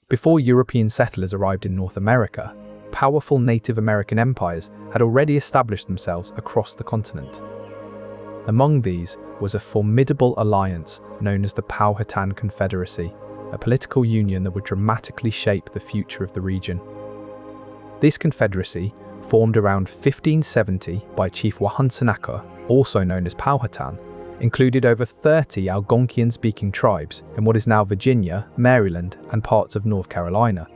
Before European settlers arrived in North America, powerful Native American empires had already established themselves across the continent. Among these was a formidable alliance known as the Powhatan Confederacy, a political union that would dramatically shape the future of the region. This confederacy, formed around 1570 by Chief Powhatan, also known as Powhatan, included over 30 Algonquian-speaking tribes in what is now Virginia, Maryland, and parts of North Carolina.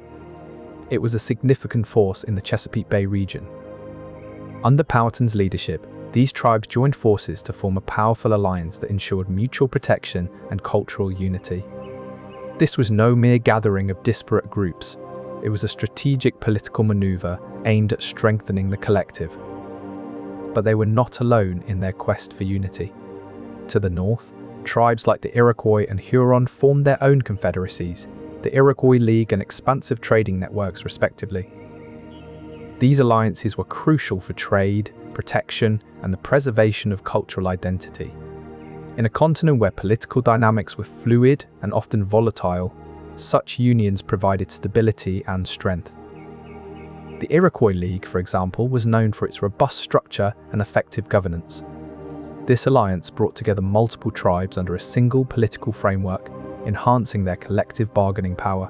It was a significant force in the Chesapeake Bay region. Under Powhatan's leadership, these tribes joined forces to form a powerful alliance that ensured mutual protection and cultural unity. This was no mere gathering of disparate groups. It was a strategic political maneuver aimed at strengthening the collective. But they were not alone in their quest for unity. To the north, tribes like the Iroquois and Huron formed their own confederacies, the Iroquois League and expansive trading networks respectively. These alliances were crucial for trade, protection, and the preservation of cultural identity. In a continent where political dynamics were fluid and often volatile, such unions provided stability and strength. The Iroquois League, for example, was known for its robust structure and effective governance. This alliance brought together multiple tribes under a single political framework, enhancing their collective bargaining power.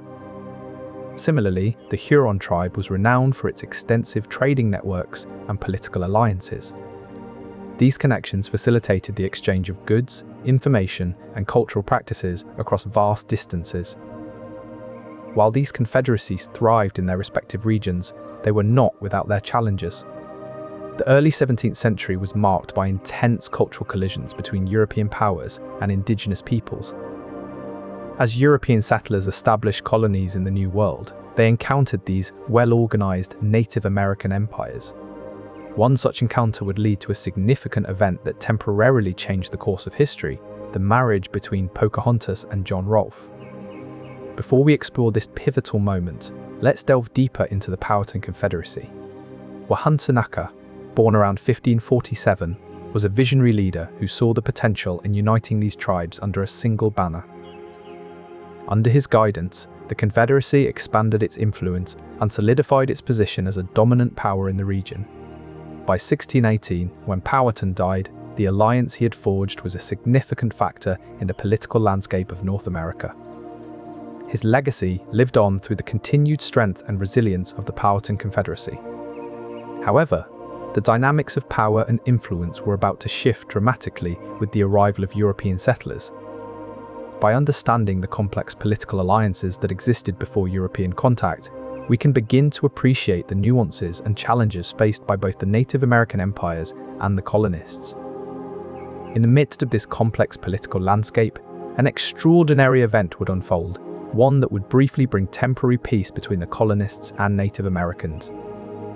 Similarly, the Huron tribe was renowned for its extensive trading networks and political alliances. These connections facilitated the exchange of goods, information, and cultural practices across vast distances. While these confederacies thrived in their respective regions, they were not without their challenges. The early 17th century was marked by intense cultural collisions between European powers and indigenous peoples. As European settlers established colonies in the New World, they encountered these well-organized Native American empires. One such encounter would lead to a significant event that temporarily changed the course of history, the marriage between Pocahontas and John Rolfe. Before we explore this pivotal moment, let's delve deeper into the Powhatan Confederacy. Powhatan, born around 1547, was a visionary leader who saw the potential in uniting these tribes under a single banner. Under his guidance, the Confederacy expanded its influence and solidified its position as a dominant power in the region. By 1618, when Powhatan died, the alliance he had forged was a significant factor in the political landscape of North America. His legacy lived on through the continued strength and resilience of the Powhatan Confederacy. However, the dynamics of power and influence were about to shift dramatically with the arrival of European settlers. By understanding the complex political alliances that existed before European contact, we can begin to appreciate the nuances and challenges faced by both the Native American empires and the colonists. In the midst of this complex political landscape, an extraordinary event would unfold, one that would briefly bring temporary peace between the colonists and Native Americans.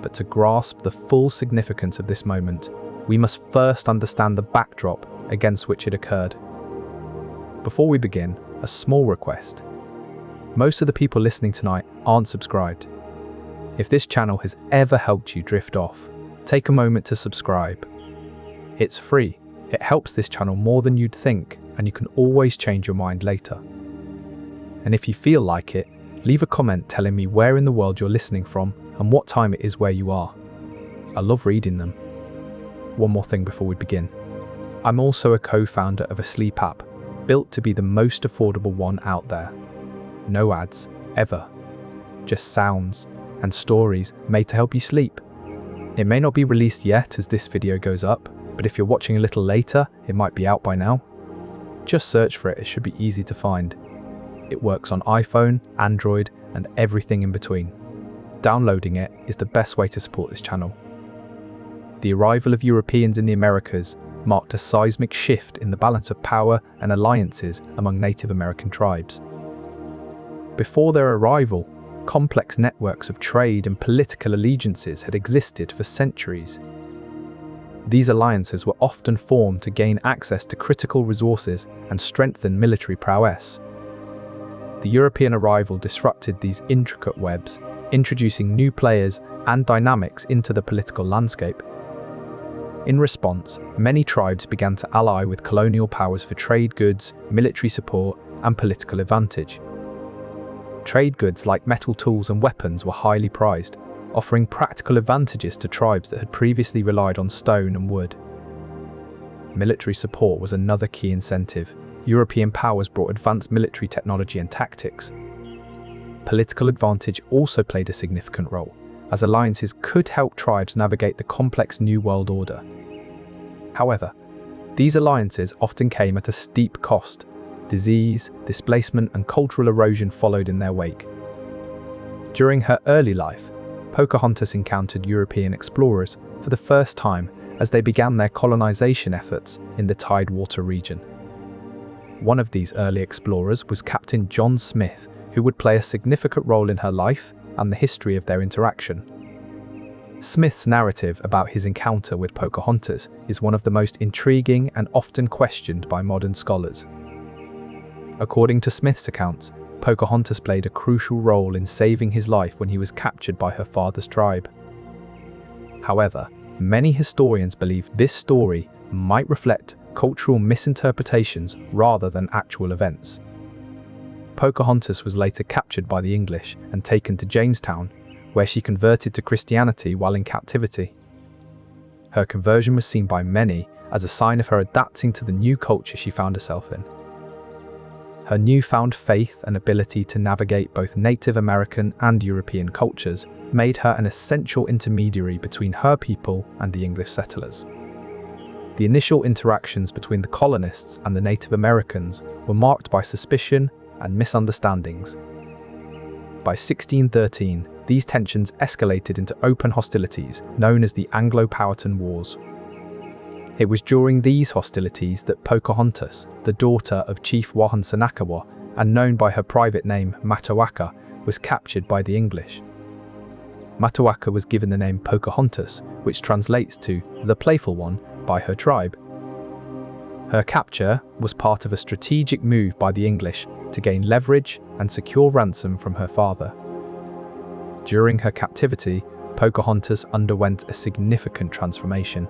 But to grasp the full significance of this moment, we must first understand the backdrop against which it occurred. Before we begin, a small request. Most of the people listening tonight aren't subscribed. If this channel has ever helped you drift off, take a moment to subscribe. It's free, it helps this channel more than you'd think, and you can always change your mind later. And if you feel like it, leave a comment telling me where in the world you're listening from and what time it is where you are. I love reading them. One more thing before we begin. I'm also a co-founder of a sleep app, built to be the most affordable one out there. No ads, ever. Just sounds and stories made to help you sleep. It may not be released yet as this video goes up, but if you're watching a little later, it might be out by now. Just search for it, it should be easy to find. It works on iPhone, Android, and everything in between. Downloading it is the best way to support this channel. The arrival of Europeans in the Americas marked a seismic shift in the balance of power and alliances among Native American tribes. Before their arrival, complex networks of trade and political allegiances had existed for centuries. These alliances were often formed to gain access to critical resources and strengthen military prowess. The European arrival disrupted these intricate webs, introducing new players and dynamics into the political landscape. In response, many tribes began to ally with colonial powers for trade goods, military support, and political advantage. Trade goods like metal tools and weapons were highly prized, offering practical advantages to tribes that had previously relied on stone and wood. Military support was another key incentive. European powers brought advanced military technology and tactics. Political advantage also played a significant role, as alliances could help tribes navigate the complex New World Order. However, these alliances often came at a steep cost. Disease, displacement, and cultural erosion followed in their wake. During her early life, Pocahontas encountered European explorers for the first time as they began their colonization efforts in the Tidewater region. One of these early explorers was Captain John Smith, who would play a significant role in her life and the history of their interaction. Smith's narrative about his encounter with Pocahontas is one of the most intriguing and often questioned by modern scholars. According to Smith's accounts, Pocahontas played a crucial role in saving his life when he was captured by her father's tribe. However, many historians believe this story might reflect cultural misinterpretations rather than actual events. Pocahontas was later captured by the English and taken to Jamestown, where she converted to Christianity while in captivity. Her conversion was seen by many as a sign of her adapting to the new culture she found herself in. Her newfound faith and ability to navigate both Native American and European cultures made her an essential intermediary between her people and the English settlers. The initial interactions between the colonists and the Native Americans were marked by suspicion and misunderstandings. By 1613, these tensions escalated into open hostilities known as the Anglo-Powhatan Wars. It was during these hostilities that Pocahontas, the daughter of Chief Powhatan and known by her private name Matawaka, was captured by the English. Matawaka was given the name Pocahontas, which translates to the playful one, by her tribe. Her capture was part of a strategic move by the English to gain leverage and secure ransom from her father. During her captivity, Pocahontas underwent a significant transformation.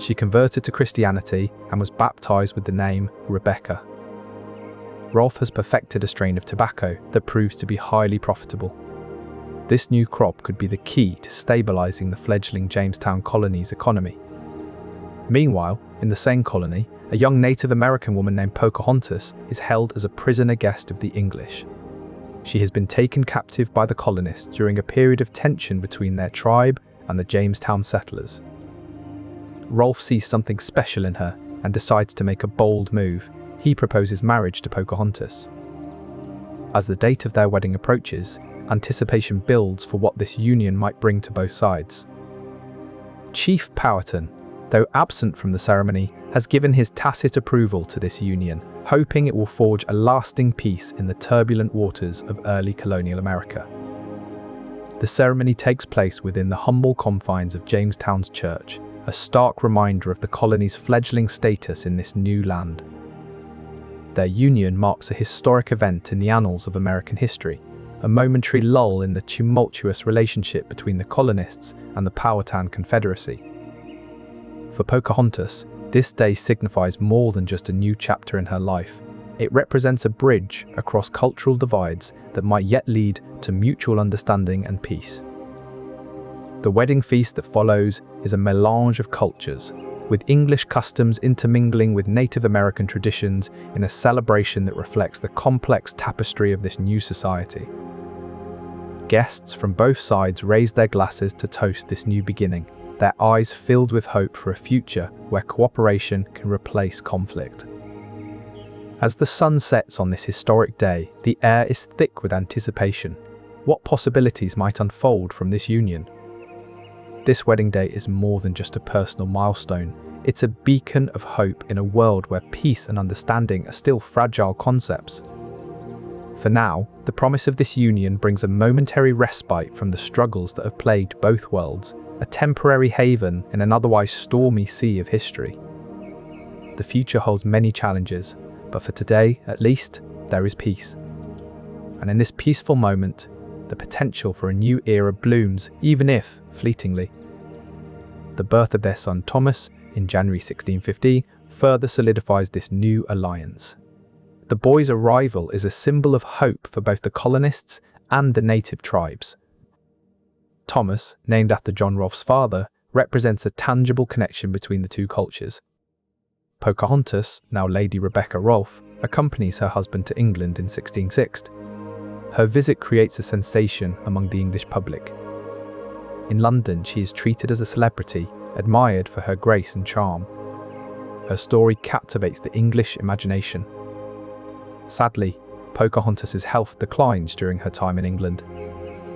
She converted to Christianity and was baptized with the name Rebecca. Rolfe has perfected a strain of tobacco that proves to be highly profitable. This new crop could be the key to stabilizing the fledgling Jamestown colony's economy. Meanwhile, in the same colony, a young Native American woman named Pocahontas is held as a prisoner guest of the English. She has been taken captive by the colonists during a period of tension between their tribe and the Jamestown settlers. Rolfe sees something special in her and decides to make a bold move. He proposes marriage to Pocahontas. As the date of their wedding approaches, anticipation builds for what this union might bring to both sides. Chief Powhatan, though absent from the ceremony, has given his tacit approval to this union, hoping it will forge a lasting peace in the turbulent waters of early colonial America. The ceremony takes place within the humble confines of Jamestown's church, a stark reminder of the colony's fledgling status in this new land. Their union marks a historic event in the annals of American history, a momentary lull in the tumultuous relationship between the colonists and the Powhatan Confederacy. For Pocahontas, this day signifies more than just a new chapter in her life. It represents a bridge across cultural divides that might yet lead to mutual understanding and peace. The wedding feast that follows is a melange of cultures, with English customs intermingling with Native American traditions in a celebration that reflects the complex tapestry of this new society. Guests from both sides raise their glasses to toast this new beginning, their eyes filled with hope for a future where cooperation can replace conflict. As the sun sets on this historic day, the air is thick with anticipation. What possibilities might unfold from this union? This wedding day is more than just a personal milestone. It's a beacon of hope in a world where peace and understanding are still fragile concepts. For now, the promise of this union brings a momentary respite from the struggles that have plagued both worlds, a temporary haven in an otherwise stormy sea of history. The future holds many challenges, but for today, at least, there is peace. And in this peaceful moment, the potential for a new era blooms, even if fleetingly. The birth of their son Thomas in January 1650 further solidifies this new alliance. The boy's arrival is a symbol of hope for both the colonists and the native tribes. Thomas, named after John Rolfe's father, represents a tangible connection between the two cultures. Pocahontas, now Lady Rebecca Rolfe, accompanies her husband to England in 1660. Her visit creates a sensation among the English public. In London, she is treated as a celebrity, admired for her grace and charm. Her story captivates the English imagination. Sadly, Pocahontas' health declines during her time in England.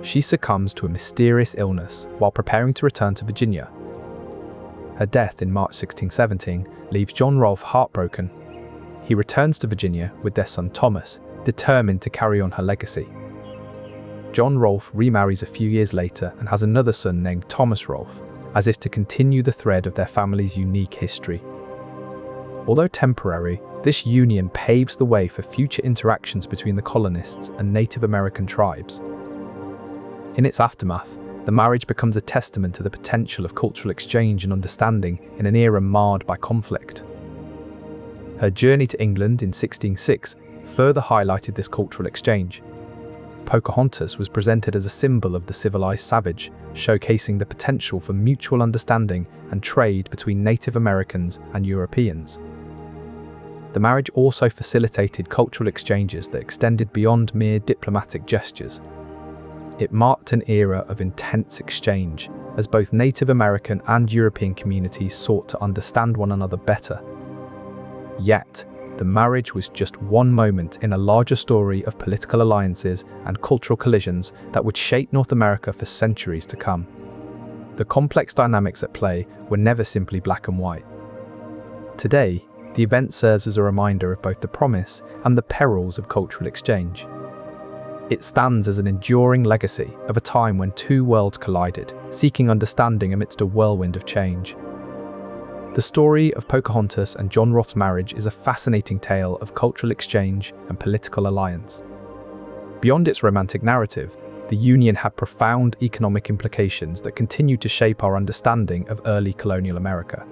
She succumbs to a mysterious illness while preparing to return to Virginia. Her death in March 1617 leaves John Rolfe heartbroken. He returns to Virginia with their son Thomas, determined to carry on her legacy. John Rolfe remarries a few years later and has another son named Thomas Rolfe, as if to continue the thread of their family's unique history. Although temporary, this union paves the way for future interactions between the colonists and Native American tribes. In its aftermath, the marriage becomes a testament to the potential of cultural exchange and understanding in an era marred by conflict. Her journey to England in 1606 further highlighted this cultural exchange. Pocahontas was presented as a symbol of the civilized savage, showcasing the potential for mutual understanding and trade between Native Americans and Europeans. The marriage also facilitated cultural exchanges that extended beyond mere diplomatic gestures. It marked an era of intense exchange, as both Native American and European communities sought to understand one another better. Yet, the marriage was just one moment in a larger story of political alliances and cultural collisions that would shape North America for centuries to come. The complex dynamics at play were never simply black and white. Today, the event serves as a reminder of both the promise and the perils of cultural exchange. It stands as an enduring legacy of a time when two worlds collided, seeking understanding amidst a whirlwind of change. The story of Pocahontas and John Rolfe's marriage is a fascinating tale of cultural exchange and political alliance. Beyond its romantic narrative, the union had profound economic implications that continue to shape our understanding of early colonial America.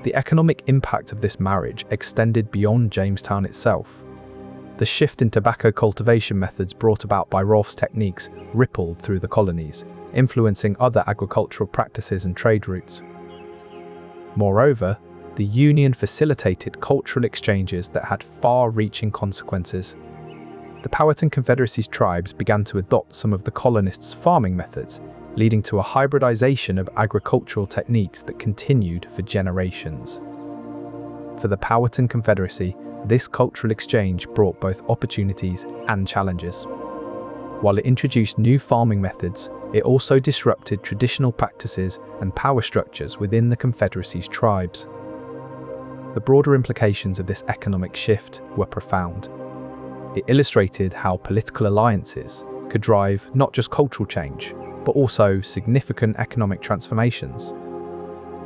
The economic impact of this marriage extended beyond Jamestown itself. The shift in tobacco cultivation methods brought about by Rolfe's techniques rippled through the colonies, influencing other agricultural practices and trade routes. Moreover, the union facilitated cultural exchanges that had far-reaching consequences. The Powhatan Confederacy's tribes began to adopt some of the colonists' farming methods, leading to a hybridization of agricultural techniques that continued for generations. For the Powhatan Confederacy, this cultural exchange brought both opportunities and challenges. While it introduced new farming methods, it also disrupted traditional practices and power structures within the Confederacy's tribes. The broader implications of this economic shift were profound. It illustrated how political alliances could drive not just cultural change, but also significant economic transformations.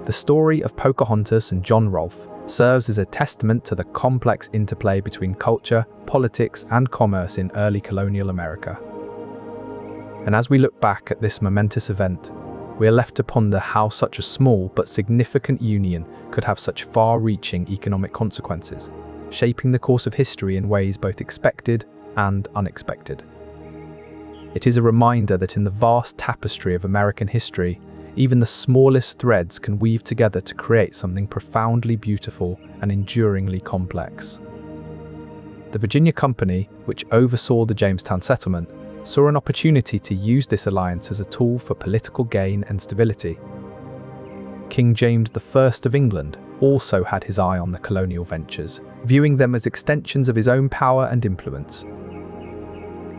The story of Pocahontas and John Rolfe serves as a testament to the complex interplay between culture, politics, and commerce in early colonial America. And as we look back at this momentous event, we are left to ponder how such a small but significant union could have such far-reaching economic consequences, shaping the course of history in ways both expected and unexpected. It is a reminder that in the vast tapestry of American history, even the smallest threads can weave together to create something profoundly beautiful and enduringly complex. The Virginia Company, which oversaw the Jamestown settlement, saw an opportunity to use this alliance as a tool for political gain and stability. King James I of England also had his eye on the colonial ventures, viewing them as extensions of his own power and influence.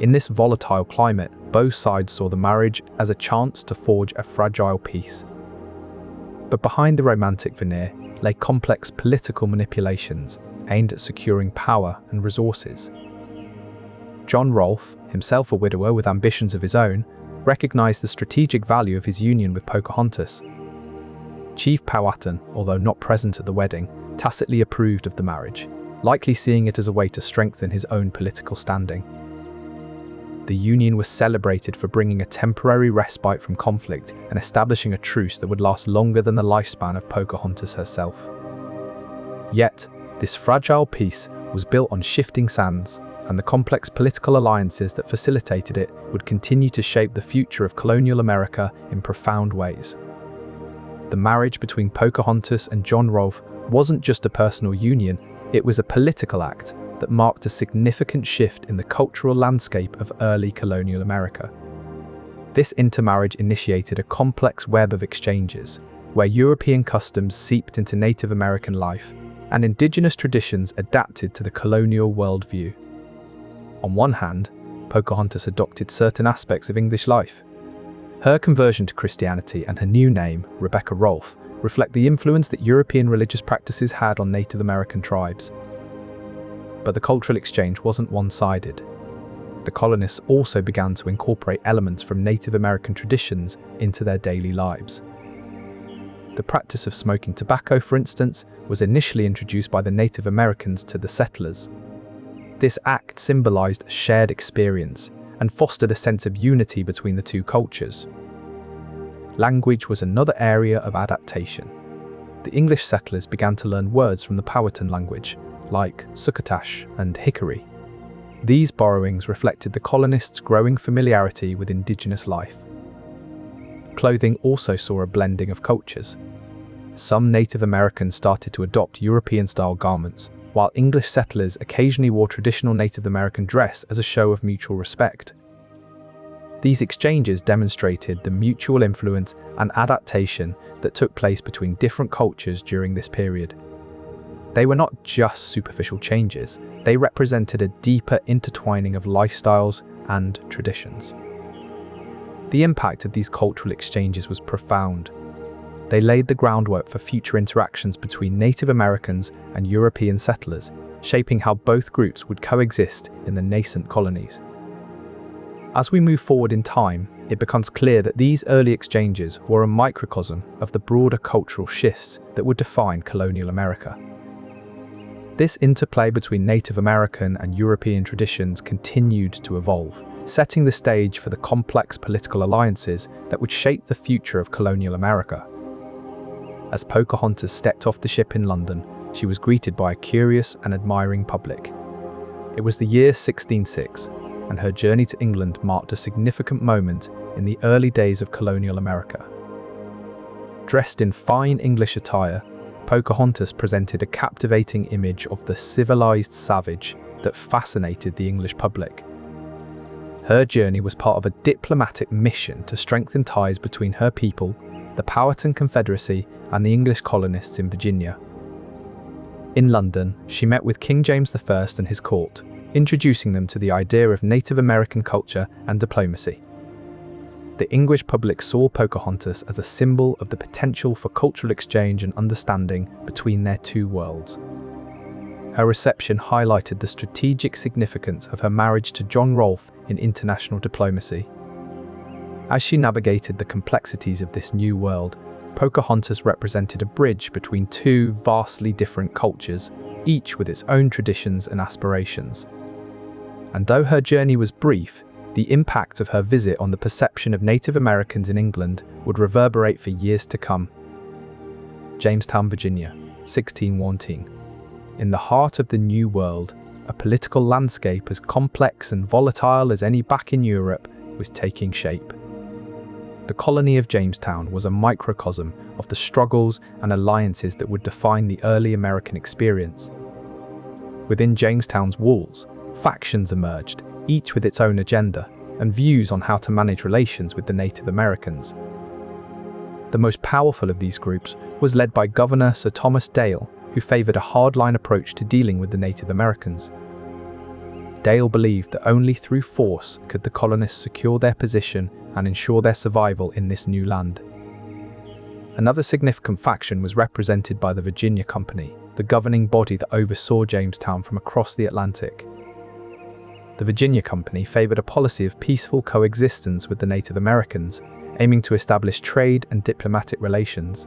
In this volatile climate, both sides saw the marriage as a chance to forge a fragile peace. But behind the romantic veneer lay complex political manipulations aimed at securing power and resources. John Rolfe, himself a widower with ambitions of his own, recognized the strategic value of his union with Pocahontas. Chief Powhatan, although not present at the wedding, tacitly approved of the marriage, likely seeing it as a way to strengthen his own political standing. The union was celebrated for bringing a temporary respite from conflict and establishing a truce that would last longer than the lifespan of Pocahontas herself. Yet, this fragile peace was built on shifting sands, and the complex political alliances that facilitated it would continue to shape the future of colonial America in profound ways. The marriage between Pocahontas and John Rolfe wasn't just a personal union, it was a political act that marked a significant shift in the cultural landscape of early colonial America. This intermarriage initiated a complex web of exchanges, where European customs seeped into Native American life, and indigenous traditions adapted to the colonial worldview. On one hand, Pocahontas adopted certain aspects of English life. Her conversion to Christianity and her new name, Rebecca Rolfe, reflect the influence that European religious practices had on Native American tribes. But the cultural exchange wasn't one-sided. The colonists also began to incorporate elements from Native American traditions into their daily lives. The practice of smoking tobacco, for instance, was initially introduced by the Native Americans to the settlers. This act symbolized a shared experience and fostered a sense of unity between the two cultures. Language was another area of adaptation. The English settlers began to learn words from the Powhatan language, like succotash and hickory. These borrowings reflected the colonists' growing familiarity with indigenous life. Clothing also saw a blending of cultures. Some Native Americans started to adopt European-style garments, while English settlers occasionally wore traditional Native American dress as a show of mutual respect. These exchanges demonstrated the mutual influence and adaptation that took place between different cultures during this period. They were not just superficial changes, they represented a deeper intertwining of lifestyles and traditions. The impact of these cultural exchanges was profound. They laid the groundwork for future interactions between Native Americans and European settlers, shaping how both groups would coexist in the nascent colonies. As we move forward in time, it becomes clear that these early exchanges were a microcosm of the broader cultural shifts that would define colonial America. This interplay between Native American and European traditions continued to evolve, setting the stage for the complex political alliances that would shape the future of colonial America. As Pocahontas stepped off the ship in London, she was greeted by a curious and admiring public. It was the year 1606, and her journey to England marked a significant moment in the early days of colonial America. Dressed in fine English attire, Pocahontas presented a captivating image of the civilized savage that fascinated the English public. Her journey was part of a diplomatic mission to strengthen ties between her people, the Powhatan Confederacy, and the English colonists in Virginia. In London, she met with King James I and his court, introducing them to the idea of Native American culture and diplomacy. The English public saw Pocahontas as a symbol of the potential for cultural exchange and understanding between their two worlds. Her reception highlighted the strategic significance of her marriage to John Rolfe in international diplomacy. As she navigated the complexities of this new world, Pocahontas represented a bridge between two vastly different cultures, each with its own traditions and aspirations. And though her journey was brief, the impact of her visit on the perception of Native Americans in England would reverberate for years to come. Jamestown, Virginia, 1614. In the heart of the New World, a political landscape as complex and volatile as any back in Europe was taking shape. The colony of Jamestown was a microcosm of the struggles and alliances that would define the early American experience. Within Jamestown's walls, factions emerged, each with its own agenda and views on how to manage relations with the Native Americans. The most powerful of these groups was led by Governor Sir Thomas Dale, who favored a hardline approach to dealing with the Native Americans. Dale believed that only through force could the colonists secure their position and ensure their survival in this new land. Another significant faction was represented by the Virginia Company, the governing body that oversaw Jamestown from across the Atlantic. The Virginia Company favored a policy of peaceful coexistence with the Native Americans, aiming to establish trade and diplomatic relations.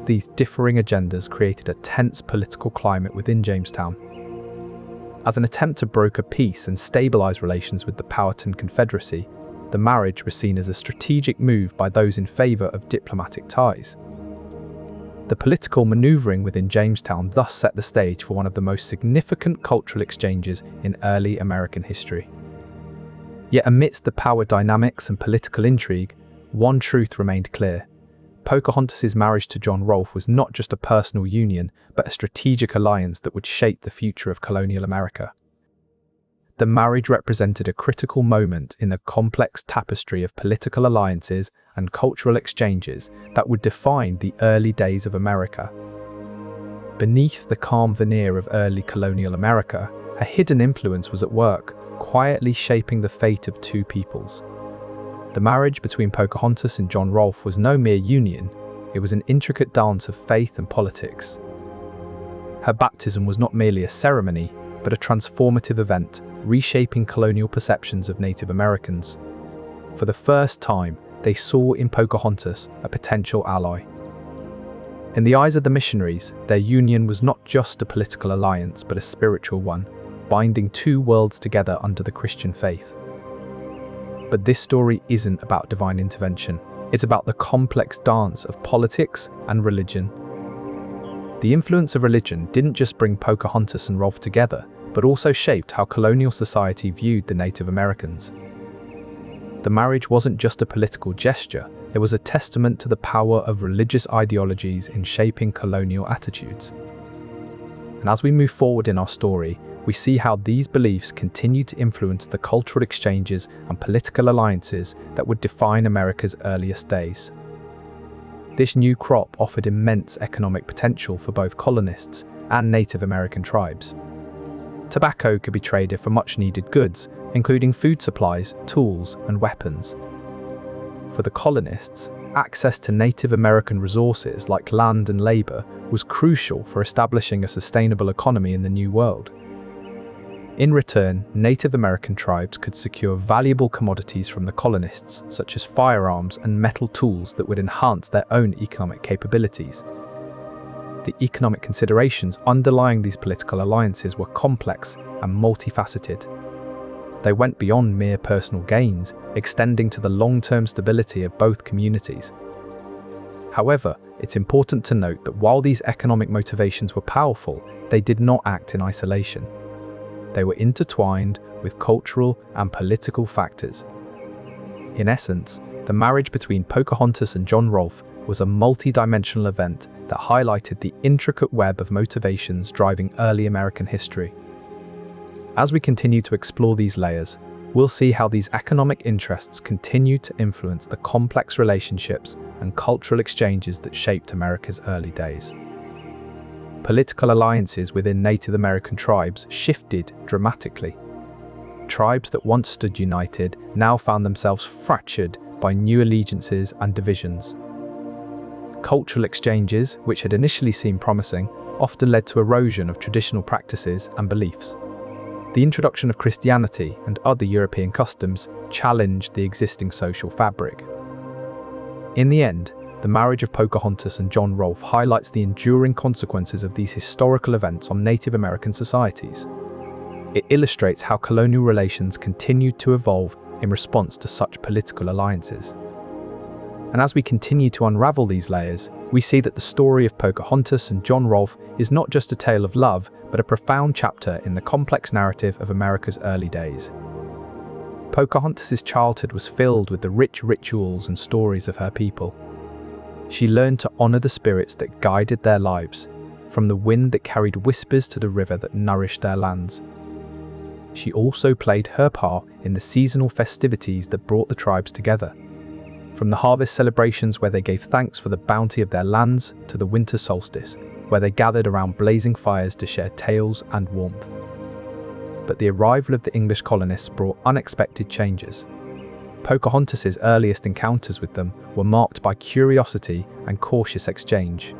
These differing agendas created a tense political climate within Jamestown. As an attempt to broker peace and stabilize relations with the Powhatan Confederacy, the marriage was seen as a strategic move by those in favor of diplomatic ties. The political maneuvering within Jamestown thus set the stage for one of the most significant cultural exchanges in early American history. Yet amidst the power dynamics and political intrigue, one truth remained clear. Pocahontas' marriage to John Rolfe was not just a personal union, but a strategic alliance that would shape the future of colonial America. The marriage represented a critical moment in the complex tapestry of political alliances and cultural exchanges that would define the early days of America. Beneath the calm veneer of early colonial America, a hidden influence was at work, quietly shaping the fate of two peoples. The marriage between Pocahontas and John Rolfe was no mere union, it was an intricate dance of faith and politics. Her baptism was not merely a ceremony, but a transformative event, reshaping colonial perceptions of Native Americans. For the first time, they saw in Pocahontas a potential ally. In the eyes of the missionaries, their union was not just a political alliance, but a spiritual one, binding two worlds together under the Christian faith. But this story isn't about divine intervention. It's about the complex dance of politics and religion. The influence of religion didn't just bring Pocahontas and Rolfe together, but also shaped how colonial society viewed the Native Americans. The marriage wasn't just a political gesture, it was a testament to the power of religious ideologies in shaping colonial attitudes. And as we move forward in our story, we see how these beliefs continue to influence the cultural exchanges and political alliances that would define America's earliest days. This new crop offered immense economic potential for both colonists and Native American tribes. Tobacco could be traded for much-needed goods, including food supplies, tools, and weapons. For the colonists, access to Native American resources like land and labor was crucial for establishing a sustainable economy in the New World. In return, Native American tribes could secure valuable commodities from the colonists, such as firearms and metal tools that would enhance their own economic capabilities. The economic considerations underlying these political alliances were complex and multifaceted. They went beyond mere personal gains, extending to the long-term stability of both communities. However, it's important to note that while these economic motivations were powerful, they did not act in isolation. They were intertwined with cultural and political factors. In essence, the marriage between Pocahontas and John Rolfe was a multi-dimensional event that highlighted the intricate web of motivations driving early American history. As we continue to explore these layers, we'll see how these economic interests continue to influence the complex relationships and cultural exchanges that shaped America's early days. Political alliances within Native American tribes shifted dramatically. Tribes that once stood united now found themselves fractured by new allegiances and divisions. Cultural exchanges, which had initially seemed promising, often led to erosion of traditional practices and beliefs. The introduction of Christianity and other European customs challenged the existing social fabric. In the end, the marriage of Pocahontas and John Rolfe highlights the enduring consequences of these historical events on Native American societies. It illustrates how colonial relations continued to evolve in response to such political alliances. And as we continue to unravel these layers, we see that the story of Pocahontas and John Rolfe is not just a tale of love, but a profound chapter in the complex narrative of America's early days. Pocahontas' childhood was filled with the rich rituals and stories of her people. She learned to honor the spirits that guided their lives, from the wind that carried whispers to the river that nourished their lands. She also played her part in the seasonal festivities that brought the tribes together. From the harvest celebrations where they gave thanks for the bounty of their lands to the winter solstice, where they gathered around blazing fires to share tales and warmth. But the arrival of the English colonists brought unexpected changes. Pocahontas' earliest encounters with them were marked by curiosity and cautious exchange.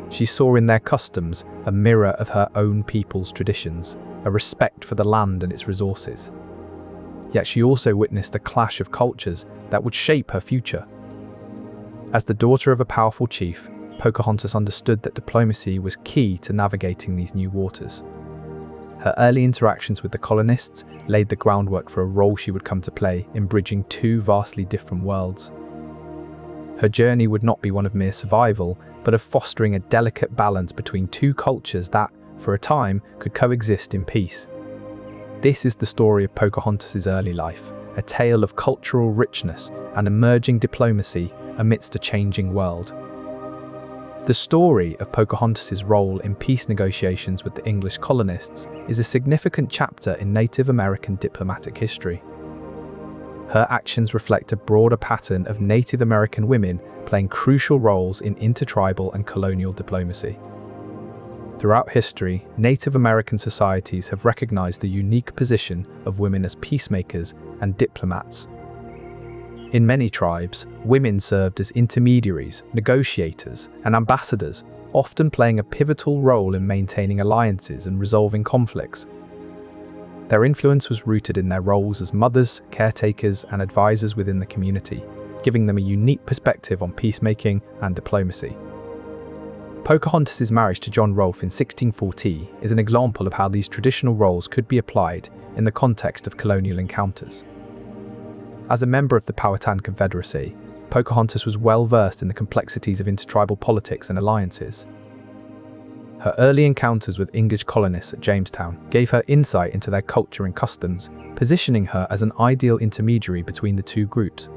She saw in their customs a mirror of her own people's traditions, a respect for the land and its resources. Yet she also witnessed a clash of cultures that would shape her future. As the daughter of a powerful chief, Pocahontas understood that diplomacy was key to navigating these new waters. Her early interactions with the colonists laid the groundwork for a role she would come to play in bridging two vastly different worlds. Her journey would not be one of mere survival, but of fostering a delicate balance between two cultures that, for a time, could coexist in peace. This is the story of Pocahontas' early life, a tale of cultural richness and emerging diplomacy amidst a changing world. The story of Pocahontas' role in peace negotiations with the English colonists is a significant chapter in Native American diplomatic history. Her actions reflect a broader pattern of Native American women playing crucial roles in intertribal and colonial diplomacy. Throughout history, Native American societies have recognized the unique position of women as peacemakers and diplomats. In many tribes, women served as intermediaries, negotiators, and ambassadors, often playing a pivotal role in maintaining alliances and resolving conflicts. Their influence was rooted in their roles as mothers, caretakers, and advisors within the community, giving them a unique perspective on peacemaking and diplomacy. Pocahontas' marriage to John Rolfe in 1640 is an example of how these traditional roles could be applied in the context of colonial encounters. As a member of the Powhatan Confederacy, Pocahontas was well versed in the complexities of intertribal politics and alliances. Her early encounters with English colonists at Jamestown gave her insight into their culture and customs, positioning her as an ideal intermediary between the two groups.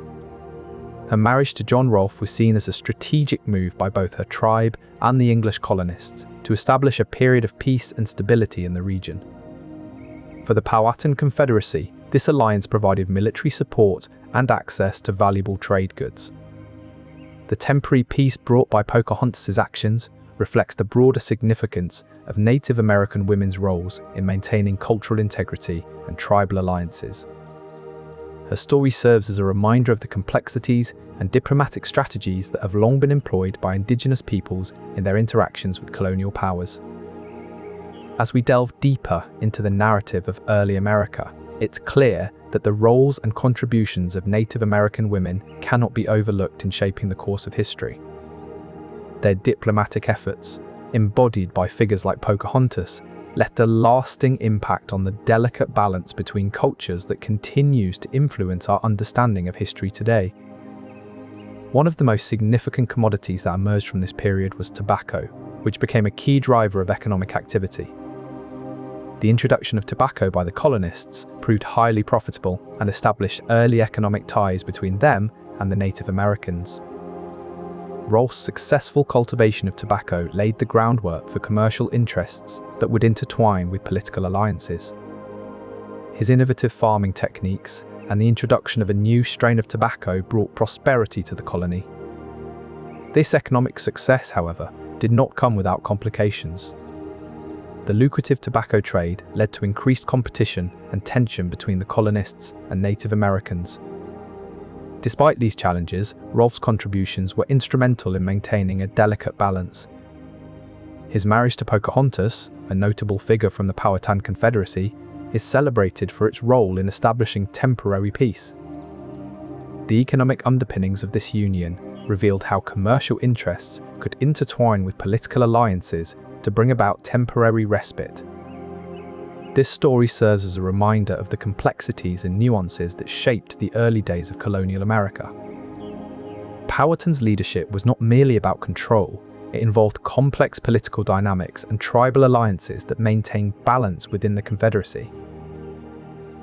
Her marriage to John Rolfe was seen as a strategic move by both her tribe and the English colonists to establish a period of peace and stability in the region. For the Powhatan Confederacy, this alliance provided military support and access to valuable trade goods. The temporary peace brought by Pocahontas' actions reflects the broader significance of Native American women's roles in maintaining cultural integrity and tribal alliances. Her story serves as a reminder of the complexities and diplomatic strategies that have long been employed by Indigenous peoples in their interactions with colonial powers. As we delve deeper into the narrative of early America, it's clear that the roles and contributions of Native American women cannot be overlooked in shaping the course of history. Their diplomatic efforts, embodied by figures like Pocahontas, left a lasting impact on the delicate balance between cultures that continues to influence our understanding of history today. One of the most significant commodities that emerged from this period was tobacco, which became a key driver of economic activity. The introduction of tobacco by the colonists proved highly profitable and established early economic ties between them and the Native Americans. Rolfe's successful cultivation of tobacco laid the groundwork for commercial interests that would intertwine with political alliances. His innovative farming techniques and the introduction of a new strain of tobacco brought prosperity to the colony. This economic success, however, did not come without complications. The lucrative tobacco trade led to increased competition and tension between the colonists and Native Americans. Despite these challenges, Rolfe's contributions were instrumental in maintaining a delicate balance. His marriage to Pocahontas, a notable figure from the Powhatan Confederacy, is celebrated for its role in establishing temporary peace. The economic underpinnings of this union revealed how commercial interests could intertwine with political alliances to bring about temporary respite. This story serves as a reminder of the complexities and nuances that shaped the early days of colonial America. Powhatan's leadership was not merely about control, it involved complex political dynamics and tribal alliances that maintained balance within the Confederacy.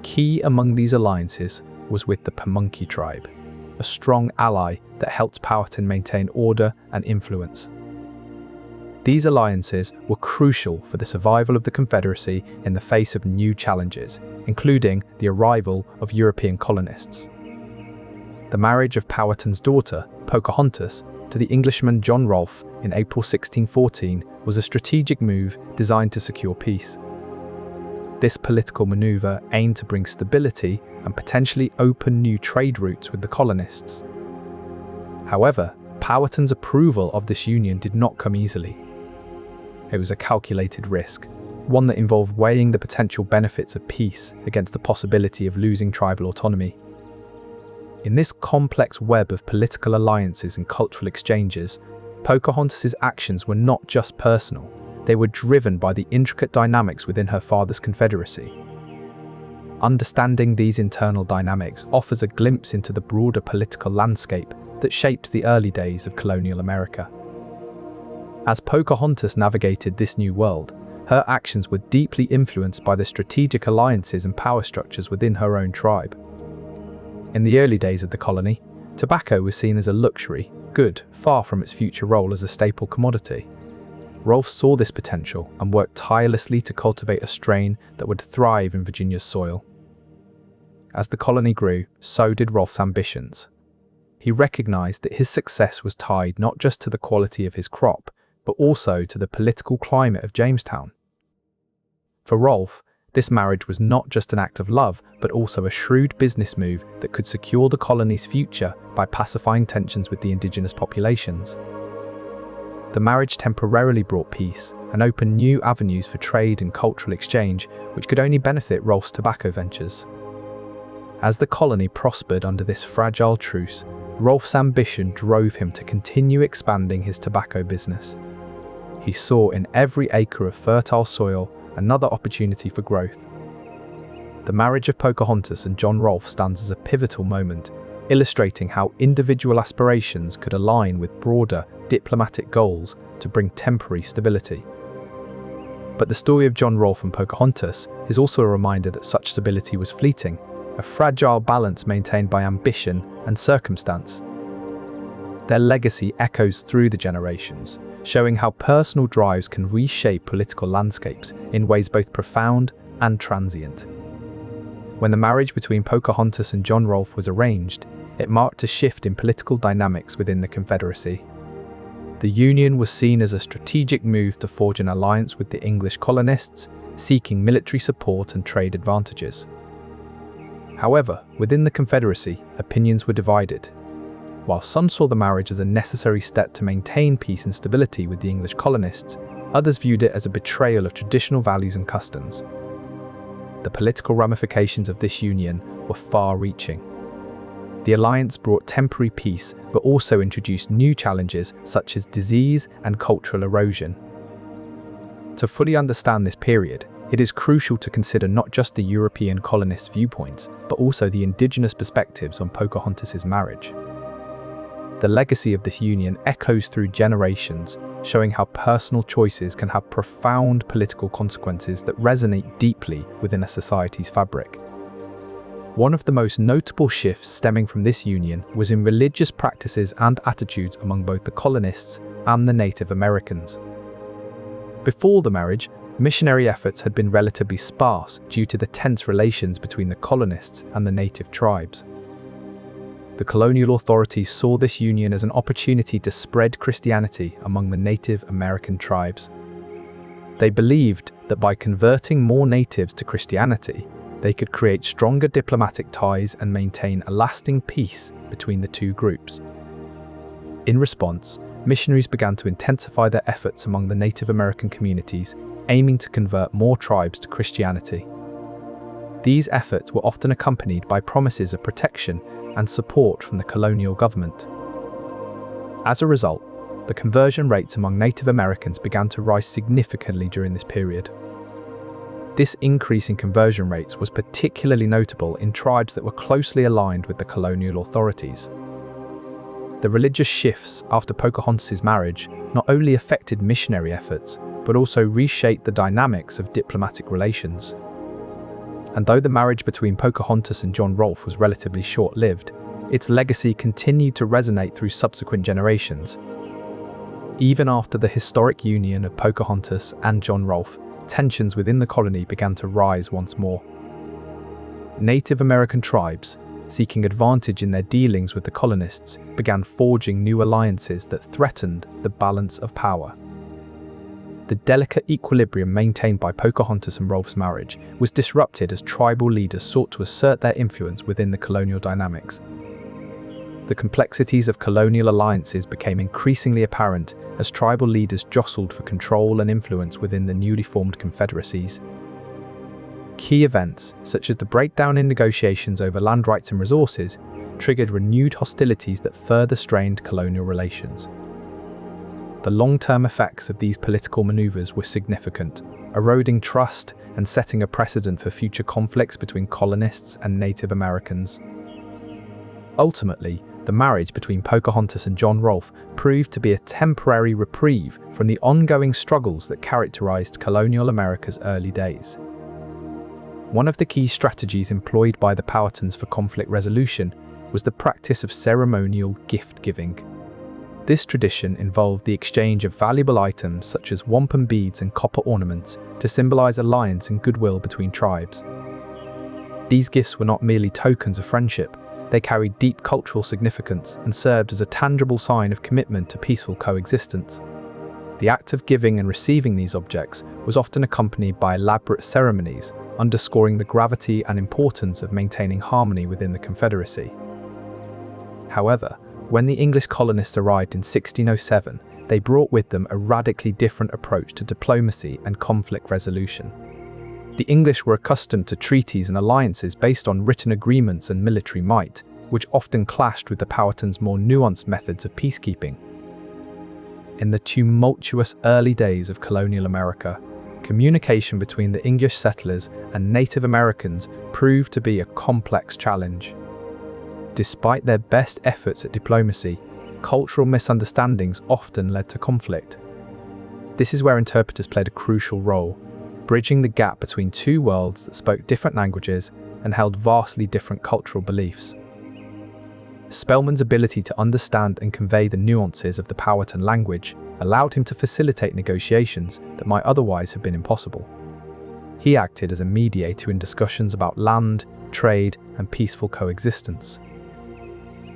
Key among these alliances was with the Pamunkey tribe, a strong ally that helped Powhatan maintain order and influence. These alliances were crucial for the survival of the Confederacy in the face of new challenges, including the arrival of European colonists. The marriage of Powhatan's daughter, Pocahontas, to the Englishman John Rolfe in April 1614 was a strategic move designed to secure peace. This political maneuver aimed to bring stability and potentially open new trade routes with the colonists. However, Powhatan's approval of this union did not come easily. It was a calculated risk, one that involved weighing the potential benefits of peace against the possibility of losing tribal autonomy. In this complex web of political alliances and cultural exchanges, Pocahontas' actions were not just personal, they were driven by the intricate dynamics within her father's confederacy. Understanding these internal dynamics offers a glimpse into the broader political landscape that shaped the early days of colonial America. As Pocahontas navigated this new world, her actions were deeply influenced by the strategic alliances and power structures within her own tribe. In the early days of the colony, tobacco was seen as a luxury good, far from its future role as a staple commodity. Rolfe saw this potential and worked tirelessly to cultivate a strain that would thrive in Virginia's soil. As the colony grew, so did Rolfe's ambitions. He recognized that his success was tied not just to the quality of his crop, but also to the political climate of Jamestown. For Rolfe, this marriage was not just an act of love, but also a shrewd business move that could secure the colony's future by pacifying tensions with the indigenous populations. The marriage temporarily brought peace and opened new avenues for trade and cultural exchange, which could only benefit Rolfe's tobacco ventures. As the colony prospered under this fragile truce, Rolfe's ambition drove him to continue expanding his tobacco business. He saw in every acre of fertile soil another opportunity for growth. The marriage of Pocahontas and John Rolfe stands as a pivotal moment, illustrating how individual aspirations could align with broader diplomatic goals to bring temporary stability. But the story of John Rolfe and Pocahontas is also a reminder that such stability was fleeting, a fragile balance maintained by ambition and circumstance. Their legacy echoes through the generations, showing how personal drives can reshape political landscapes in ways both profound and transient. When the marriage between Pocahontas and John Rolfe was arranged, it marked a shift in political dynamics within the Confederacy. The union was seen as a strategic move to forge an alliance with the English colonists, seeking military support and trade advantages. However, within the Confederacy, opinions were divided. While some saw the marriage as a necessary step to maintain peace and stability with the English colonists, others viewed it as a betrayal of traditional values and customs. The political ramifications of this union were far-reaching. The alliance brought temporary peace, but also introduced new challenges such as disease and cultural erosion. To fully understand this period, it is crucial to consider not just the European colonists' viewpoints, but also the indigenous perspectives on Pocahontas' marriage. The legacy of this union echoes through generations, showing how personal choices can have profound political consequences that resonate deeply within a society's fabric. One of the most notable shifts stemming from this union was in religious practices and attitudes among both the colonists and the Native Americans. Before the marriage, missionary efforts had been relatively sparse due to the tense relations between the colonists and the native tribes. The colonial authorities saw this union as an opportunity to spread Christianity among the Native American tribes. They believed that by converting more natives to Christianity, they could create stronger diplomatic ties and maintain a lasting peace between the two groups. In response, missionaries began to intensify their efforts among the Native American communities, aiming to convert more tribes to Christianity. These efforts were often accompanied by promises of protection and support from the colonial government. As a result, the conversion rates among Native Americans began to rise significantly during this period. This increase in conversion rates was particularly notable in tribes that were closely aligned with the colonial authorities. The religious shifts after Pocahontas' marriage not only affected missionary efforts, but also reshaped the dynamics of diplomatic relations. And though the marriage between Pocahontas and John Rolfe was relatively short-lived, its legacy continued to resonate through subsequent generations. Even after the historic union of Pocahontas and John Rolfe, tensions within the colony began to rise once more. Native American tribes, seeking advantage in their dealings with the colonists, began forging new alliances that threatened the balance of power. The delicate equilibrium maintained by Pocahontas and Rolfe's marriage was disrupted as tribal leaders sought to assert their influence within the colonial dynamics. The complexities of colonial alliances became increasingly apparent as tribal leaders jostled for control and influence within the newly formed confederacies. Key events, such as the breakdown in negotiations over land rights and resources, triggered renewed hostilities that further strained colonial relations. The long-term effects of these political maneuvers were significant, eroding trust and setting a precedent for future conflicts between colonists and Native Americans. Ultimately, The marriage between Pocahontas and John Rolfe proved to be a temporary reprieve from the ongoing struggles that characterized colonial America's early days. One of the key strategies employed by the Powhatans for conflict resolution was the practice of ceremonial gift-giving. This tradition involved the exchange of valuable items such as wampum beads and copper ornaments to symbolize alliance and goodwill between tribes. These gifts were not merely tokens of friendship, they carried deep cultural significance and served as a tangible sign of commitment to peaceful coexistence. The act of giving and receiving these objects was often accompanied by elaborate ceremonies, underscoring the gravity and importance of maintaining harmony within the Confederacy. However, when the English colonists arrived in 1607, they brought with them a radically different approach to diplomacy and conflict resolution. The English were accustomed to treaties and alliances based on written agreements and military might, which often clashed with the Powhatans' more nuanced methods of peacekeeping. In the tumultuous early days of colonial America, communication between the English settlers and Native Americans proved to be a complex challenge. Despite their best efforts at diplomacy, cultural misunderstandings often led to conflict. This is where interpreters played a crucial role, bridging the gap between two worlds that spoke different languages and held vastly different cultural beliefs. Spellman's ability to understand and convey the nuances of the Powhatan language allowed him to facilitate negotiations that might otherwise have been impossible. He acted as a mediator in discussions about land, trade, and peaceful coexistence.